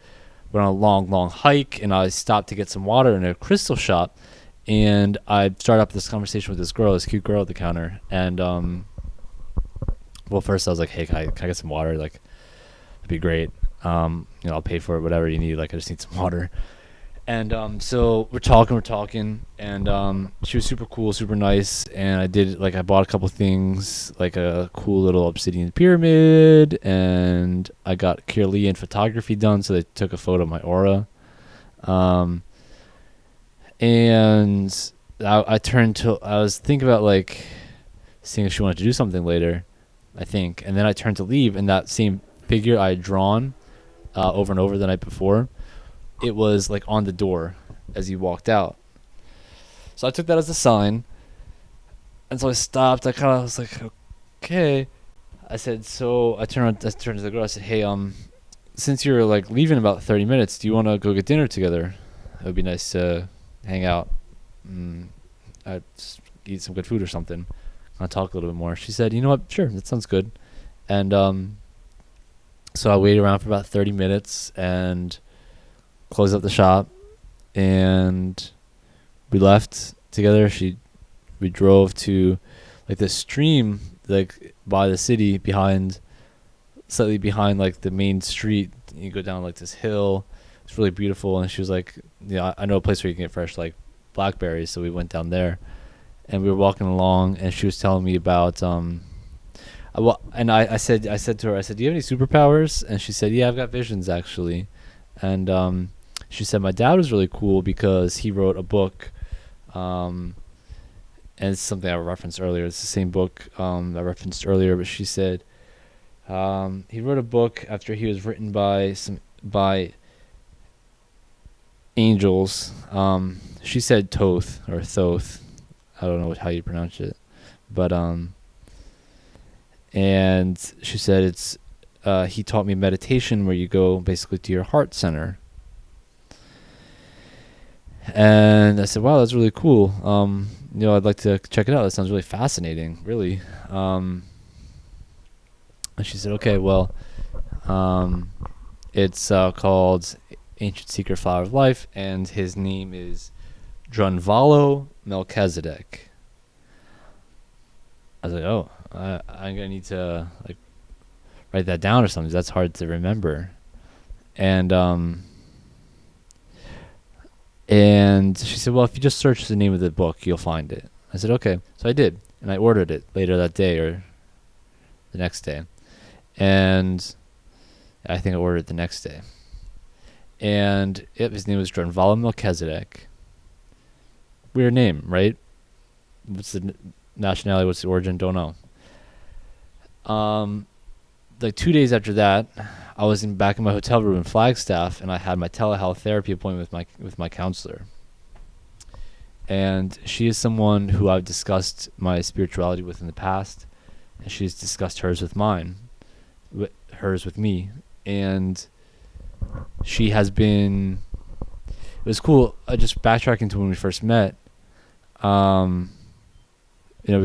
on a long hike, and I stopped to get some water in a crystal shop. And I started up this conversation with this cute girl at the counter. And, well, first I was like, hey, can I get some water? Like, that'd be great. I'll pay for it, whatever you need. Like, I just need some water. And so we're talking. And she was super cool, super nice. And I bought a couple things, like a cool little obsidian pyramid. And I got Kirlian photography done, so they took a photo of my aura. And I was thinking about like seeing if she wanted to do something later, I think. And then I turned to leave, and that same figure I had drawn over and over the night before, it was like on the door as you walked out. So I took that as a sign, and so I stopped. I kind of was like, okay. I turned to the girl. I said, hey, since you're like leaving in about 30 minutes, do you want to go get dinner together? It would be nice to hang out, I'd eat some good food or something. I'll talk a little bit more. She said, you know what, sure, that sounds good. And so I waited around for about 30 minutes and closed up the shop, and we left together. We drove to like this stream like by the city, slightly behind like the main street. You go down like this hill. It's really beautiful. And she was like, yeah, I know a place where you can get fresh like blackberries. So we went down there, and we were walking along, and she was telling me about and I said to her, I said, do you have any superpowers? And she said, yeah, I've got visions actually. And she said my dad was really cool because he wrote a book, and it's something I referenced earlier. It's the same book I referenced earlier, but she said he wrote a book after he was written by angels. She said Thoth or Thoth. I don't know how you pronounce it, but and she said it's he taught me meditation where you go basically to your heart center. And I said, wow, that's really cool. I'd like to check it out. That sounds really fascinating, really. And she said, okay, well, it's called Ancient Secret Flower of Life, and his name is Drunvalo Melchizedek. I was like, oh, I'm going to need to write that down or something. That's hard to remember. And she said, well, if you just search the name of the book, you'll find it. I said, okay. So I did. And I ordered it later that day or the next day. And I think I ordered it the next day. And his name was Drunvalo Melchizedek. Weird name, right? What's the nationality? What's the origin? Don't know. 2 days after that, I was back in my hotel room in Flagstaff, and I had my telehealth therapy appointment with my counselor. And she is someone who I've discussed my spirituality with in the past, and she's discussed hers with hers with me. And she has been. It was cool. Just backtracking to when we first met. We were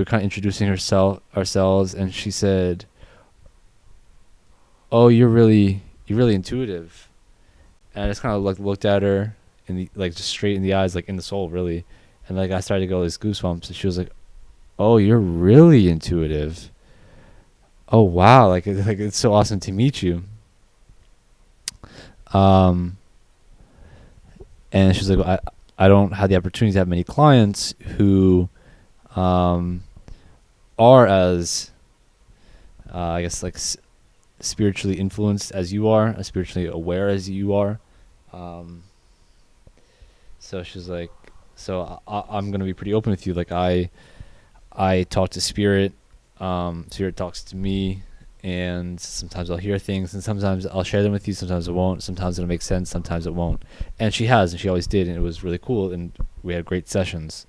kind of introducing ourselves, and she said, "Oh, you're really intuitive." And I just kind of looked at her in the just straight in the eyes, in the soul, really. And I started to go these goosebumps, and she was like, "Oh, you're really intuitive. Oh, wow! It's so awesome to meet you." And she's like, I don't have the opportunity to have many clients who are as spiritually influenced as you are, as spiritually aware as you are. So she's like, so I'm going to be pretty open with you. I talk to spirit, spirit talks to me, and sometimes I'll hear things, and sometimes I'll share them with you, sometimes it won't, sometimes it'll make sense, sometimes it won't. And she has, and she always did, and it was really cool, and we had great sessions.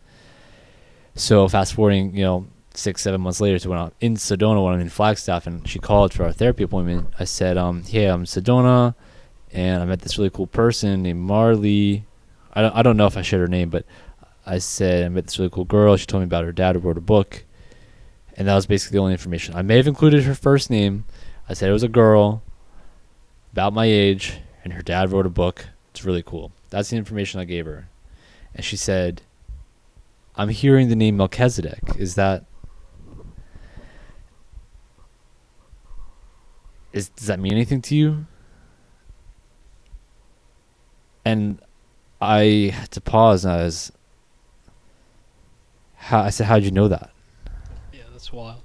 So fast forwarding, 6-7 months later to when I'm in Sedona, when I'm in Flagstaff, and she called for our therapy appointment. I said, hey, I'm Sedona, and I met this really cool person named Marley. I don't know if I shared her name, but I said I met this really cool girl. She told me about her dad who wrote a book, and that was basically the only information. I may have included her first name. I said it was a girl about my age, and her dad wrote a book. It's really cool. That's the information I gave her. And she said, I'm hearing the name Melchizedek. Does that mean anything to you? And I had to pause, and I said, how'd you know that? Yeah, that's wild.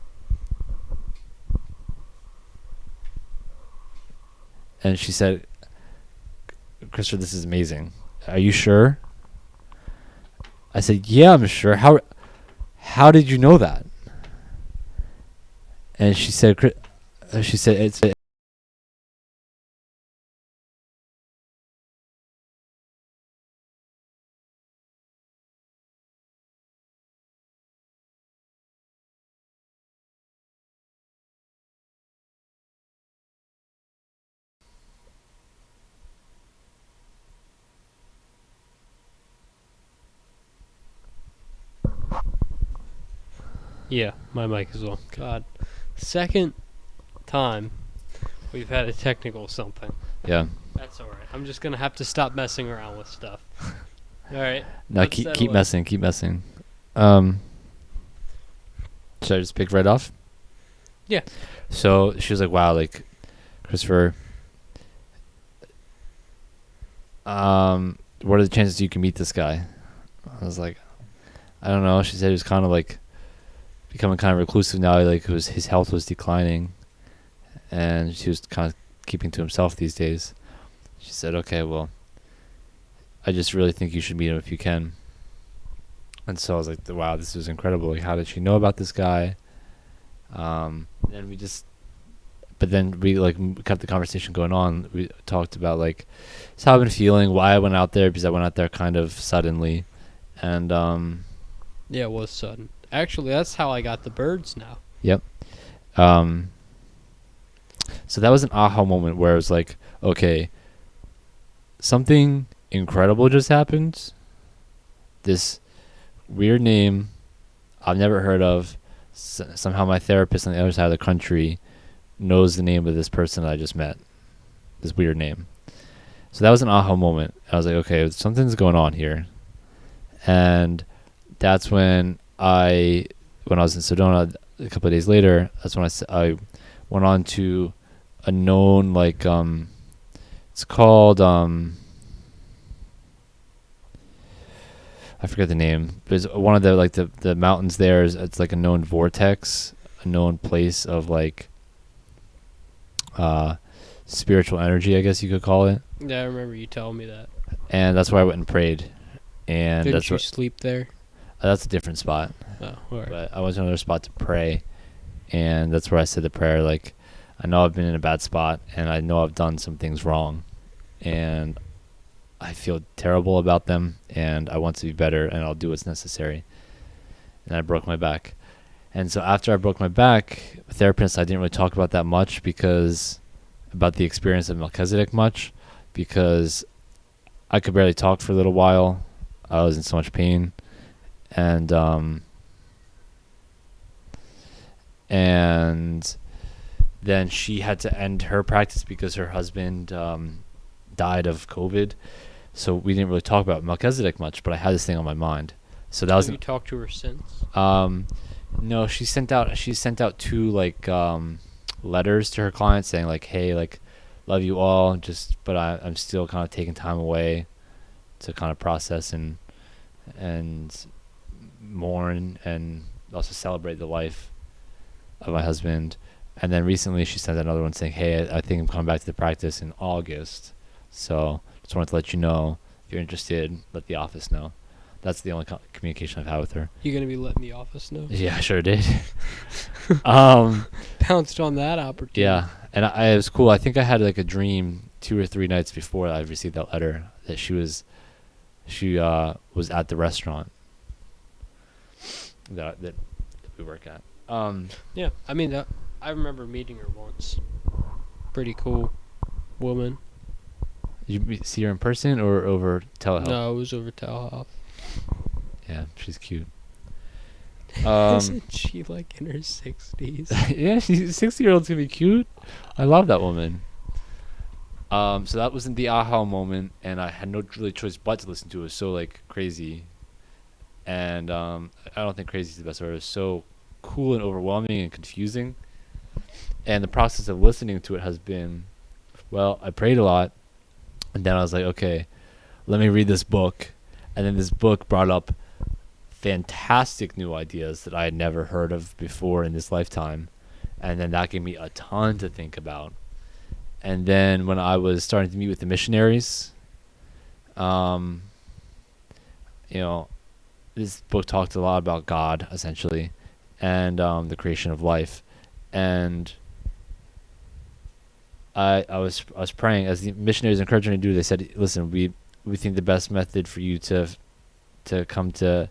And she said, Christopher, this is amazing. Are you sure? I said, yeah, I'm sure. How did you know that? And she said, it's Yeah, my mic is on. God. Second time we've had a technical something. yeah. That's alright. I'm just going to have to stop messing around with stuff. Alright. No, keep messing. Should I just pick right off? Yeah. So she was like, wow, Christopher, what are the chances you can meet this guy? I was like, I don't know. She said he was kind of becoming kind of reclusive now. His health was declining, and she was kind of keeping to himself these days. She said, okay, well, I just really think you should meet him if you can. And so I was like, wow, this is incredible. How did she know about this guy? And we just but then we like kept the conversation going on. We talked about like how I've been feeling, why I went out there, because I went out there kind of suddenly, and Yeah, it was sudden. Actually, that's how I got the birds now. yep. So that was an aha moment where it was like, okay, something incredible just happened. This weird name I've never heard of. Somehow my therapist on the other side of the country knows the name of this person that I just met. This weird name. So that was an aha moment. I was like, okay, something's going on here. And that's when I was in Sedona a couple of days later, that's when I went on to a known, like, it's called, I forget the name. There's one of the, like, the mountains there it's like a known vortex, a known place of, like, spiritual energy, I guess you could call it. Yeah, I remember you telling me that. And that's where I went and prayed. And Didn't you sleep there? That's a different spot. Oh, all right. But I went to another spot to pray, and that's where I said the prayer, like, I know I've been in a bad spot, and I know I've done some things wrong, and I feel terrible about them, and I want to be better, and I'll do what's necessary. And I broke my back. And so after I broke my back, therapist, I didn't really talk about that much about the experience of Melchizedek much, because I could barely talk for a little while. I was in so much pain. And then she had to end her practice because her husband died of COVID. So we didn't really talk about Melchizedek much, but I had this thing on my mind. So that was. Have you talked to her since? No, she sent out 2 like letters to her clients saying like, hey, like, love you all, but I'm still kind of taking time away to kind of process and mourn and also celebrate the life of my husband. And then recently she sent another one saying, hey, I think I'm coming back to the practice in August, so just wanted to let you know, if you're interested, let the office know. That's the only communication I've had with her. You gonna be letting the office know? Yeah, I sure did. Pounced on that opportunity. Yeah, and it was cool. I think I had like a dream 2 or 3 nights before I received that letter that she was at the restaurant that we work at. Yeah, I mean, I remember meeting her once. Pretty cool woman. Did you see her in person or over telehealth? No, it was over telehealth. Yeah, she's cute. Isn't she like in her 60s? Yeah, 60-year-olds can be cute. I love that woman. So that wasn't the aha moment, and I had no really choice but to listen to it. It was so like crazy, and I don't think crazy is the best word. It was so cool and overwhelming and confusing, and the process of listening to it has been, well, I prayed a lot, and then I was like, okay, let me read this book, and then this book brought up fantastic new ideas that I had never heard of before in this lifetime, and then that gave me a ton to think about. And then when I was starting to meet with the missionaries, this book talked a lot about God, essentially, and the creation of life. And I was praying, as the missionaries encouraged me to do. They said, listen, we think the best method for you to come to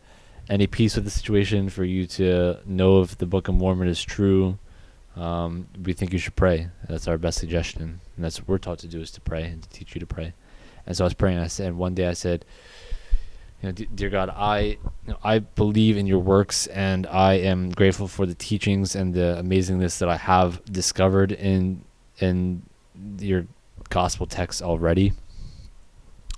any peace with the situation, for you to know if the Book of Mormon is true, we think you should pray. That's our best suggestion, and that's what we're taught to do, is to pray and to teach you to pray. And so I was praying. And one day I said, dear God, I believe in your works, and I am grateful for the teachings and the amazingness that I have discovered in your gospel texts already.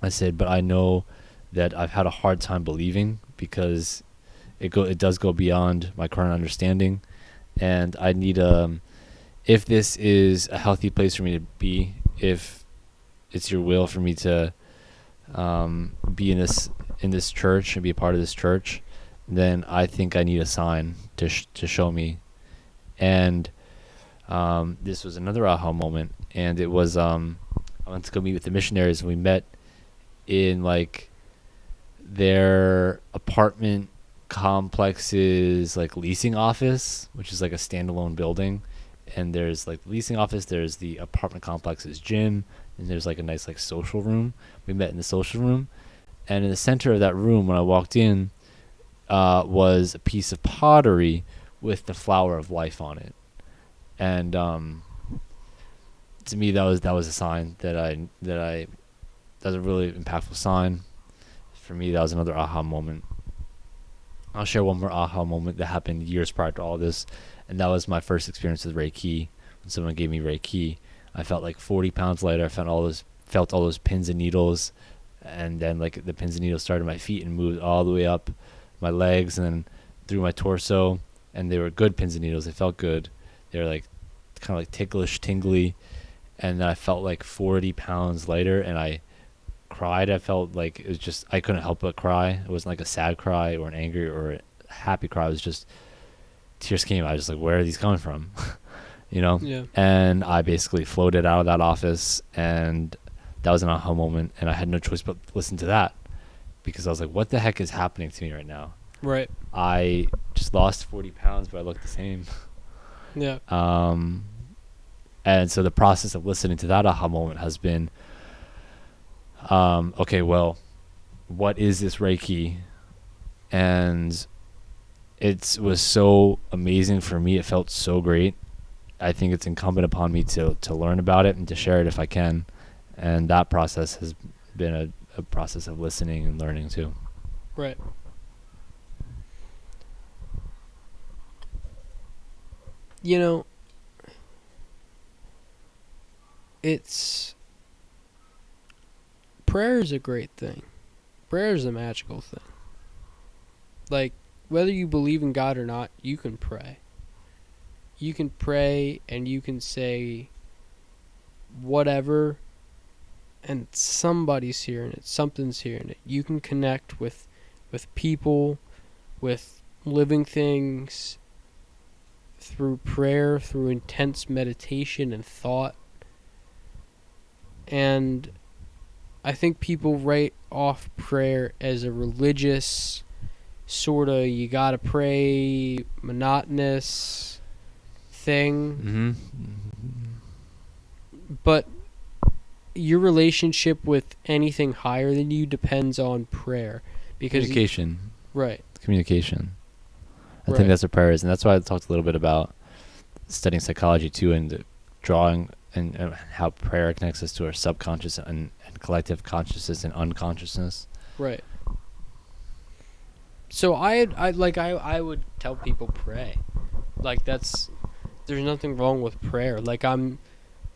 I said, but I know that I've had a hard time believing, because it does go beyond my current understanding. And I need if this is a healthy place for me to be, if it's your will for me to be in this church and be a part of this church, then I think I need a sign to show me. And this was another aha moment, and it was I went to go meet with the missionaries, and we met in like their apartment complex's like leasing office, which is like a standalone building, and there's like the leasing office, there's the apartment complex's gym, and there's like a nice like social room. We met in the social room, and in the center of that room when I walked in was a piece of pottery with the flower of life on it. And to me that was a sign that was a really impactful sign. For me, that was another aha moment. I'll share one more aha moment that happened years prior to all this, and that was my first experience with Reiki. When someone gave me Reiki, I felt like 40 pounds lighter. I felt all those pins and needles, and then like the pins and needles started my feet and moved all the way up my legs and then through my torso, and they were good pins and needles. They felt good. They were like kind of like ticklish, tingly, and then I felt like 40 pounds lighter, and I cried. I felt like it was just, I couldn't help but cry. It wasn't like a sad cry or an angry or a happy cry. It was just tears came. I was just like, where are these coming from? You know? Yeah. And I basically floated out of that office, and that was an aha moment, and I had no choice but listen to that, because I was like, what the heck is happening to me right now? Right. I just lost 40 pounds, but I look the same. Yeah. And so the process of listening to that aha moment has been, okay, well, what is this Reiki? And it was so amazing for me. It felt so great. I think it's incumbent upon me to learn about it and to share it if I can. And that process has been a process of listening and learning too. Right. You know, prayer is a great thing. Prayer is a magical thing. Like, whether you believe in God or not, you can pray. You can pray and you can say whatever, and somebody's hearing it, something's hearing it. You can connect with people, with living things, through prayer, through intense meditation and thought. And I think people write off prayer as a religious, sort of, you gotta pray, monotonous thing. Mm-hmm. But your relationship with anything higher than you depends on prayer. Because communication. Right. Communication. I Right. think that's what prayer is. And that's why I talked a little bit about studying psychology too, and drawing and how prayer connects us to our subconscious and collective consciousness and unconsciousness. Right. So I would tell people pray. Like, there's nothing wrong with prayer. Like, I'm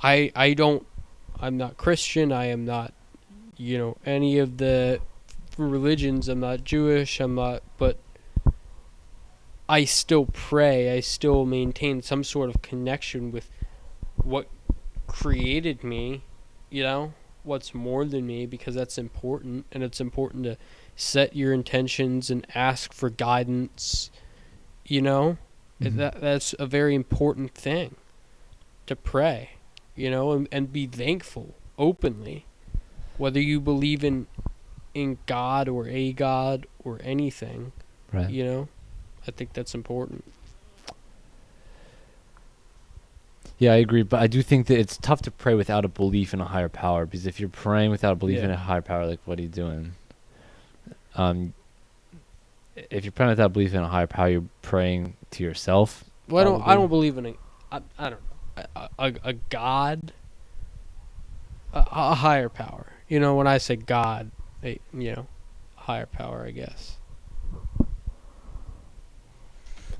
not Christian. I am not, any of the religions. I'm not Jewish. But I still pray. I still maintain some sort of connection with what created me, what's more than me, because that's important. And it's important to set your intentions and ask for guidance, Mm-hmm. That's a very important thing, to pray, and be thankful openly, whether you believe in God or a God or anything. Right. I think that's important. Yeah, I agree, but I do think that it's tough to pray without a belief in a higher power, because if you're praying without a belief in a higher power, like, what are you doing? If you're praying without belief in a higher power, you're praying to yourself. Well, I don't believe in I don't know, a God, a higher power. When I say God, a higher power, I guess.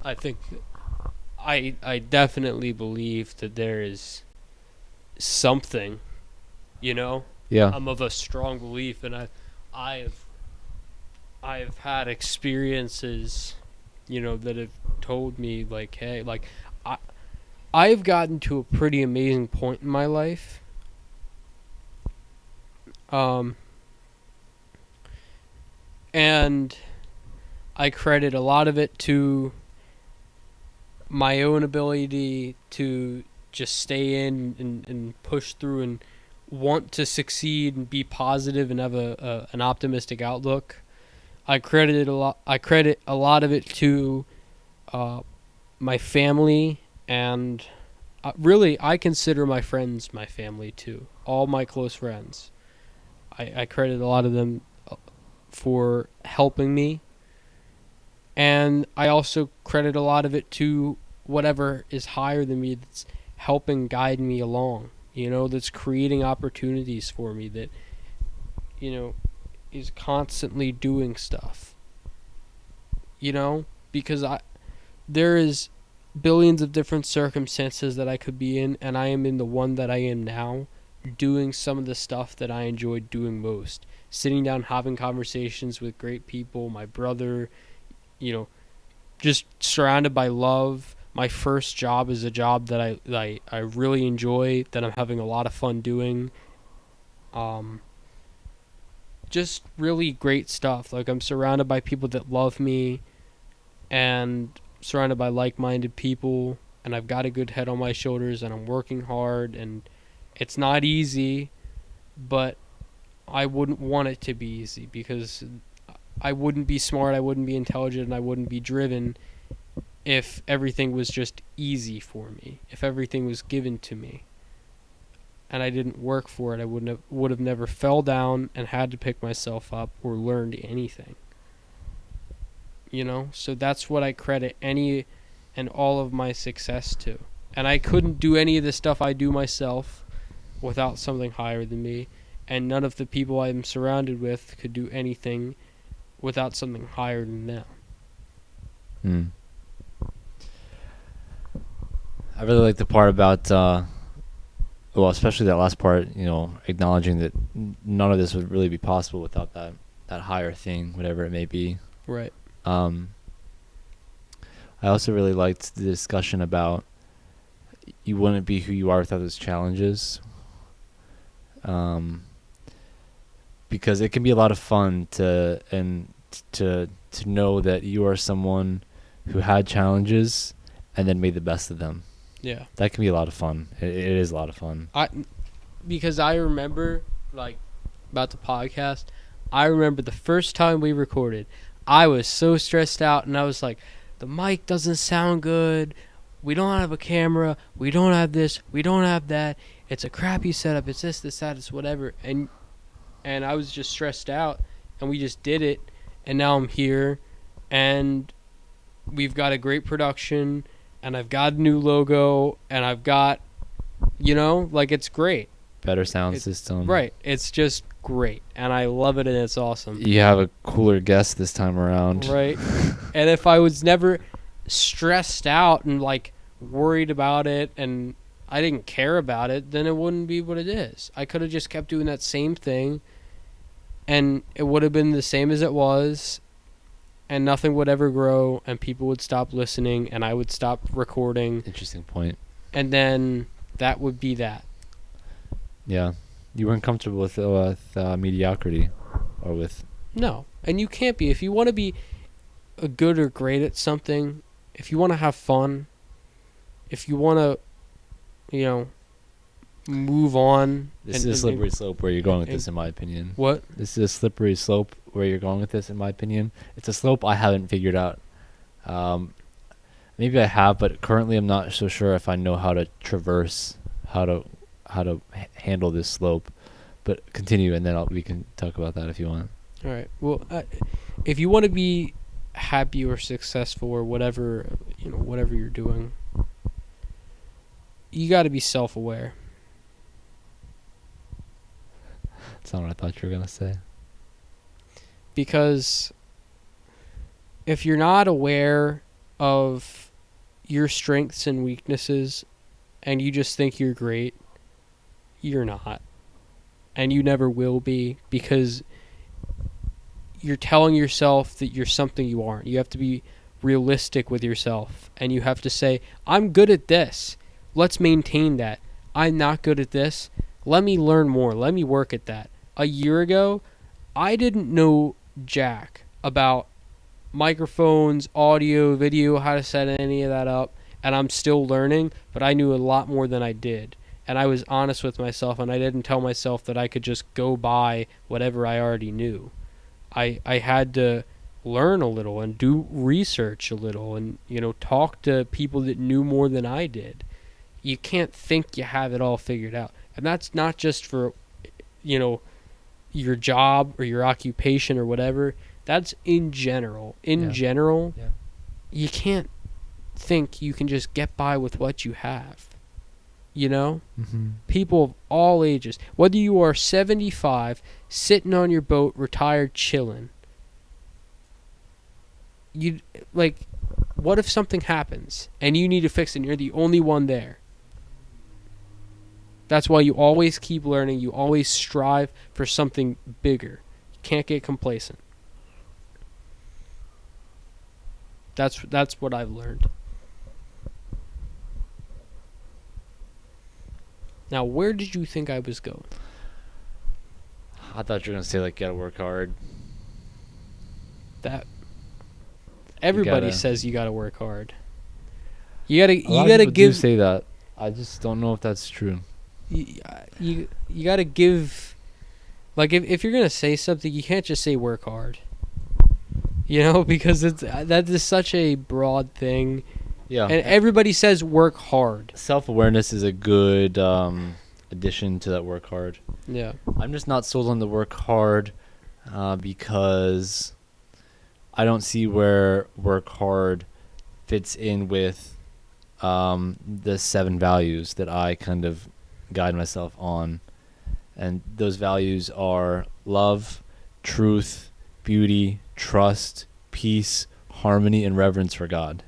I think that I definitely believe that there is something, Yeah. I'm of a strong belief, and I've had experiences, that have told me, like, hey, like, I've gotten to a pretty amazing point in my life. And I credit a lot of it to my own ability to just stay in and push through and want to succeed and be positive and have an optimistic outlook. I credit a lot of it to my family and really, I consider my friends my family too. All my close friends. I credit a lot of them for helping me. And I also credit a lot of it to whatever is higher than me that's helping guide me along. That's creating opportunities for me, that, is constantly doing stuff. Because there is billions of different circumstances that I could be in, and I am in the one that I am now, doing some of the stuff that I enjoyed doing most. Sitting down, having conversations with great people, my brother, just surrounded by love. My first job is a job that I really enjoy, that I'm having a lot of fun doing. Just really great stuff. Like, I'm surrounded by people that love me, and surrounded by like-minded people, and I've got a good head on my shoulders, and I'm working hard, and it's not easy, but I wouldn't want it to be easy, because I wouldn't be smart, I wouldn't be intelligent, and I wouldn't be driven if everything was just easy for me, if everything was given to me, and I didn't work for it. I would have never fell down and had to pick myself up or learned anything. So that's what I credit any and all of my success to. And I couldn't do any of the stuff I do myself without something higher than me, and none of the people I'm surrounded with could do anything without something higher than them. I really like the part about, especially that last part, acknowledging that none of this would really be possible without that higher thing, whatever it may be. Right. I also really liked the discussion about you wouldn't be who you are without those challenges. Because it can be a lot of fun to know that you are someone who had challenges and then made the best of them. Yeah. That can be a lot of fun. It is a lot of fun. Because I remember, about the podcast, I remember the first time we recorded, I was so stressed out, and I was like, the mic doesn't sound good, we don't have a camera, we don't have this, we don't have that, it's a crappy setup, it's this, that, it's whatever, and I was just stressed out, and we just did it, and now I'm here, and we've got a great production, and I've got a new logo, and I've got, it's great. Better sound system. Right. It's just great, and I love it, and it's awesome. You have a cooler guest this time around. Right. And if I was never stressed out and, worried about it, and I didn't care about it, then it wouldn't be what it is. I could have just kept doing that same thing, and it would have been the same as it was, and nothing would ever grow, and people would stop listening, and I would stop recording. Interesting point. And then that would be that. Yeah. You weren't comfortable with mediocrity, or with... No. And you can't be. If you want to be a good or great at something, if you want to have fun, if you want to, move on... This is a slippery slope where you're going with this, in my opinion. What? This is a slippery slope where you're going with this, in my opinion. It's a slope I haven't figured out. Maybe I have, but currently I'm not so sure if I know how to traverse, how to handle this slope. But continue, and then we can talk about that if you want. All right. Well, if you want to be happy or successful or whatever, whatever you're doing, you got to be self-aware. That's not what I thought you were going to say. Because if you're not aware of your strengths and weaknesses, and you just think you're great, you're not. And you never will be, because you're telling yourself that you're something you aren't. You have to be realistic with yourself, and you have to say, I'm good at this. Let's maintain that. I'm not good at this. Let me learn more. Let me work at that. A year ago, I didn't know jack about microphones, audio, video, how to set any of that up, and I'm still learning, but I knew a lot more than I did. And I was honest with myself, and I didn't tell myself that I could just go by whatever I already knew. I had to learn a little and do research a little, and talk to people that knew more than I did. you can't think you have it all figured out. And that's not just for, you know, your job or your occupation or whatever. That's in general. In general, you can't think you can just get by with what you have. You know? Mm-hmm. People of all ages. Whether you are 75, sitting on your boat, retired, chilling. You, like, what if something happens and you need to fix it and you're the only one there? That's why you always keep learning. You always strive for something bigger. You can't get complacent. That's what I've learned. Now, where did you think I was going? I thought you were gonna say like, gotta work hard. That everybody says you gotta work hard. You A lot of gotta people give. do say that. I just don't know if that's true. You gotta give. Like if you're gonna say something, you can't just say work hard. You know, because that is such a broad thing. Yeah. And everybody says work hard. Self-awareness is a good addition to that work hard. Yeah. I'm just not sold on the work hard because I don't see where work hard fits in with the 7 values that I kind of guide myself on. And those values are love, truth, beauty, trust, peace, harmony, and reverence for God.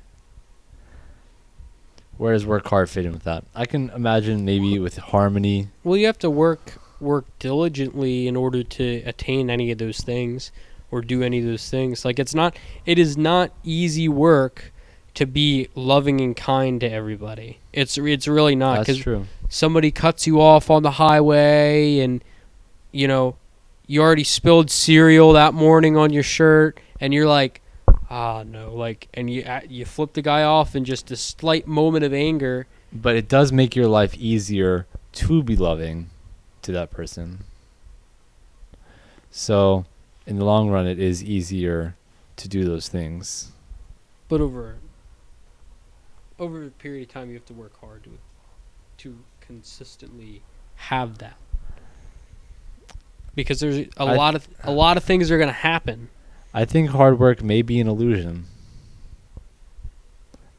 Where does work hard fit in with that? I can imagine maybe with harmony. Well, you have to work diligently in order to attain any of those things or do any of those things. Like it is not easy work to be loving and kind to everybody. It's really not. That's true. Somebody cuts you off on the highway and, you know, you already spilled cereal that morning on your shirt and you're like, no, like, and you flip the guy off in just a slight moment of anger. But it does make your life easier to be loving to that person. So, in the long run, it is easier to do those things. But over a period of time, you have to work hard to consistently have that. Because there's a lot of things are going to happen. I think hard work may be an illusion.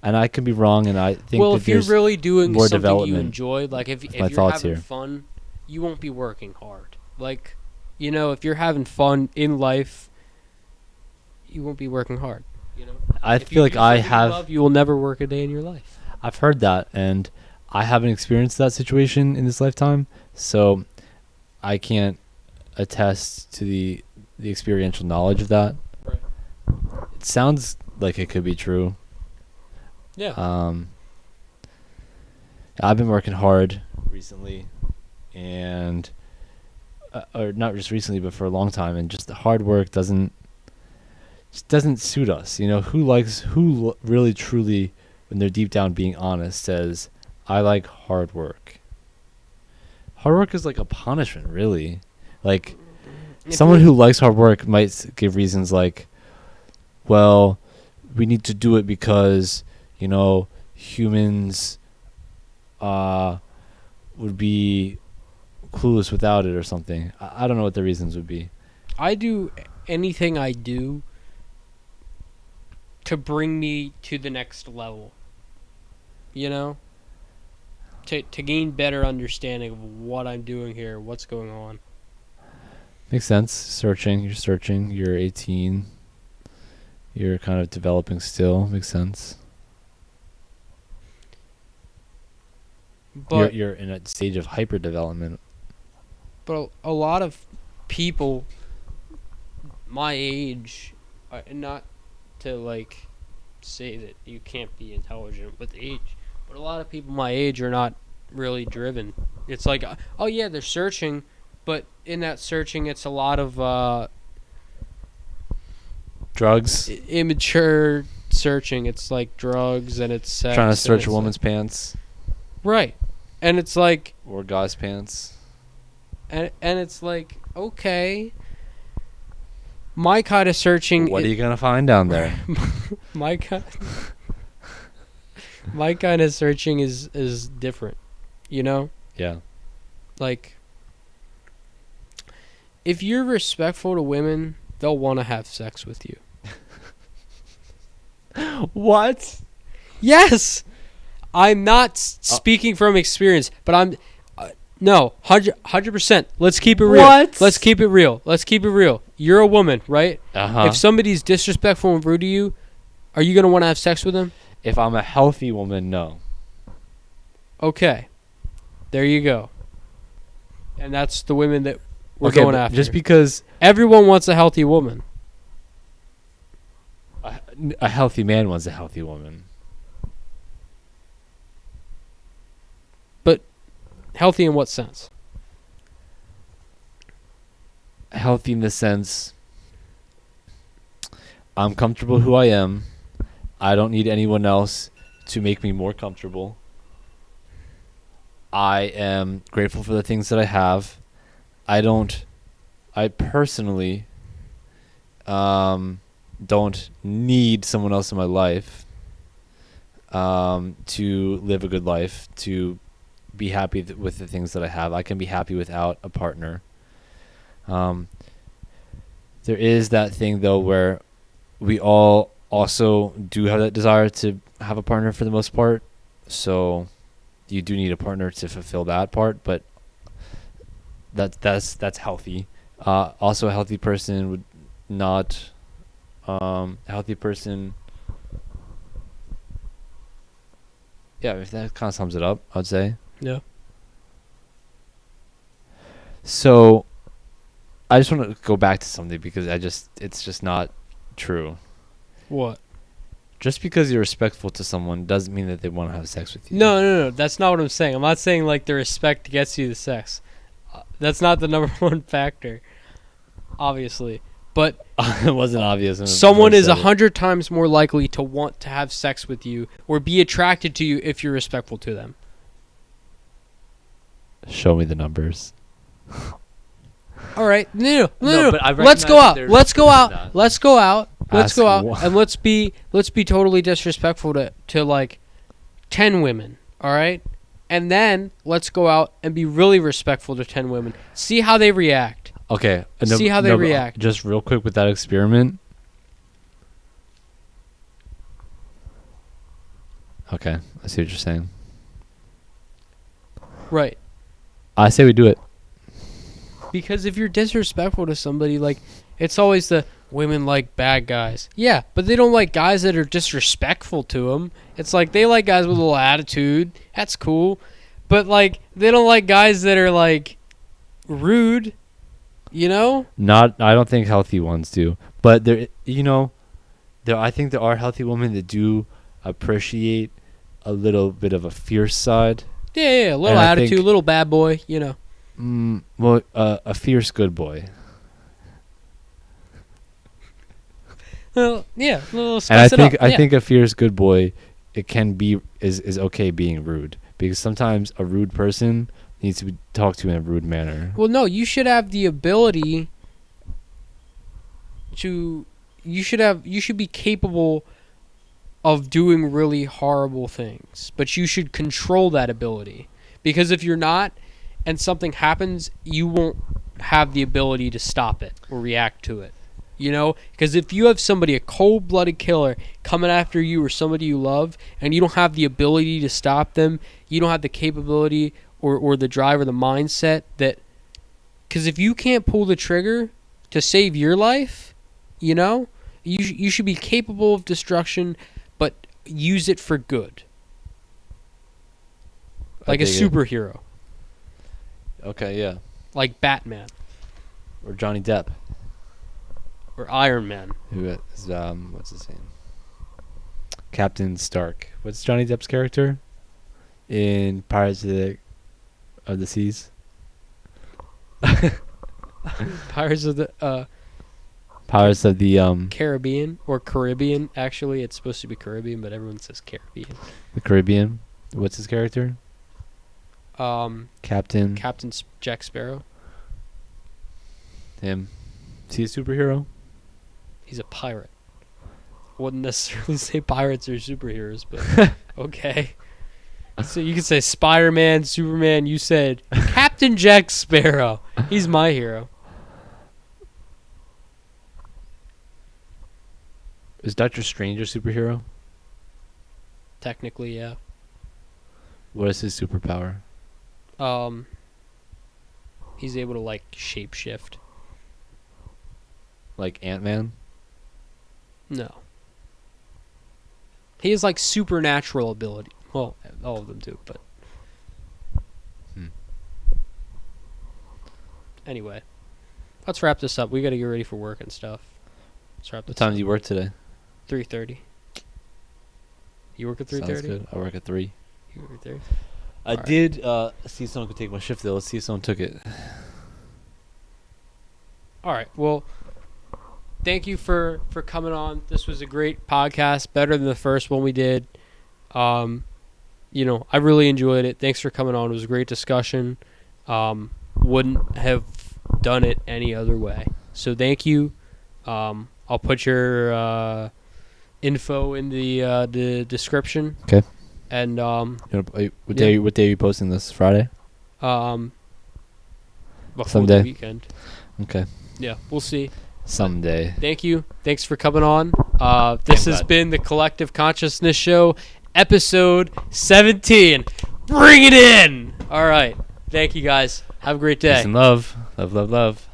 And I could be wrong, and I think well, that if you're there's really doing more something you development. enjoy, like if you're having fun, you won't be working hard. Like, you know, if you're having fun in life, you won't be working hard. You know, I feel like I have. Love, you will never work a day in your life. I've heard that, and I haven't experienced that situation in this lifetime, so I can't attest to the experiential knowledge of that. Right. It sounds like it could be true. Yeah. I've been working hard recently, and or not just recently, but for a long time, and just the hard work doesn't suit us. You know, who really truly, when they're deep down being honest, says, I like hard work. Hard work is like a punishment, really. Like, someone who likes hard work might give reasons like, well, we need to do it because, you know, humans would be clueless without it or something. I don't know what the reasons would be. I do anything I do to bring me to the next level. You know? To gain better understanding of what I'm doing here, what's going on. Makes sense. You're searching. You're 18. You're kind of developing still. Makes sense. But you're in a stage of hyper development. But a lot of people my age, not to like say that you can't be intelligent with age, but a lot of people my age are not really driven. It's like, oh yeah, they're searching, but in that searching, it's a lot of drugs, immature searching. It's like drugs and it's sex, trying to search a woman's pants, right? And it's like, or guy's pants, and it's like, okay, my kind of searching. What are you gonna find down there? my kind. My kind of searching is different, you know? Yeah. Like, if you're respectful to women, they'll want to have sex with you. What? Yes! I'm not speaking from experience, but I'm... no, 100%. Let's keep it real. What? Let's keep it real. Let's keep it real. You're a woman, right? Uh-huh. If somebody's disrespectful and rude to you, are you going to want to have sex with them? If I'm a healthy woman, no. Okay. There you go. And that's the women that we're going after. Just because everyone wants a healthy woman. a healthy man wants a healthy woman. But healthy in what sense? Healthy in the sense I'm comfortable who I am. I don't need anyone else to make me more comfortable. I am grateful for the things that I have. I personally don't need someone else in my life to live a good life, to be happy with the things that I have. I can be happy without a partner. There is that thing, though, where we all also do have that desire to have a partner for the most part. So you do need a partner to fulfill that part, but that's healthy. Also, a healthy person would not... a healthy person... Yeah, if that kind of sums it up, I'd say. Yeah. So, I just want to go back to something because it's just not true. What? Just because you're respectful to someone doesn't mean that they want to have sex with you. No. That's not what I'm saying. I'm not saying like the respect gets you the sex. That's not the number one factor, obviously. But it wasn't obvious. Someone is 100 times more likely to want to have sex with you or be attracted to you if you're respectful to them. Show me the numbers. All right. No. But I Let's go out. recognize Let's go out. that. Let's go out. Let's Ask go out what? and let's be totally disrespectful to like 10 women, all right? And then let's go out and be really respectful to 10 women. See how they react. Okay. See how they react. Just real quick with that experiment. Okay. I see what you're saying. Right. I say we do it. Because if you're disrespectful to somebody, like, it's always the women like bad guys. Yeah, but they don't like guys that are disrespectful to them. It's like they like guys with a little attitude. That's cool. But, like, they don't like guys that are, like, rude, you know? I don't think healthy ones do. But I think there are healthy women that do appreciate a little bit of a fierce side. Yeah, a little attitude, a little bad boy, you know. A fierce good boy. Well, yeah, a little And spice it up. I think a fierce good boy, it can be is okay being rude, because sometimes a rude person needs to be talked to in a rude manner. Well, no, you should have the ability to. You should be capable of doing really horrible things, but you should control that ability, because if you're not, and something happens, you won't have the ability to stop it or react to it. You know, because if you have somebody, a cold-blooded killer, coming after you or somebody you love, and you don't have the ability to stop them, you don't have the capability or the drive or the mindset that... Because if you can't pull the trigger to save your life, you know, you should be capable of destruction, but use it for good. Like a superhero. Okay, yeah. Like Batman. Or Johnny Depp. Or Iron Man. Who is what's his name? Captain Stark. What's Johnny Depp's character in Pirates of the Seas? Pirates of the Caribbean or Caribbean. Actually, it's supposed to be Caribbean, but everyone says Caribbean. The Caribbean. What's his character? Captain Jack Sparrow. Him. Is he a superhero? He's a pirate. Wouldn't necessarily say pirates are superheroes, but Okay. So you can say Spider-Man, Superman. You said Captain Jack Sparrow. He's my hero. Is Doctor Strange a superhero? Technically, yeah. What is his superpower? He's able to like shapeshift. Like Ant-Man? No. He has like supernatural ability. Well, all of them do, but anyway, let's wrap this up. We got to get ready for work and stuff. Let's wrap this What time up. do you work today? 3:30. You work at 3:30? Sounds good. I work at 3. You work at 3:30? I Alright. did see if someone could take my shift, though. Let's see if someone took it. All right. Well, thank you for coming on. This was a great podcast, better than the first one we did. I really enjoyed it. Thanks for coming on. It was a great discussion. Wouldn't have done it any other way. So thank you. I'll put your info in the description. Okay. And what day are you posting this? Friday? before Someday. the weekend. Okay. Yeah, we'll see. Someday. Thank you. Thanks for coming on. This has been the Collective Consciousness Show, episode 17. Bring it in! All right. Thank you, guys. Have a great day. Peace and love. Love, love, love.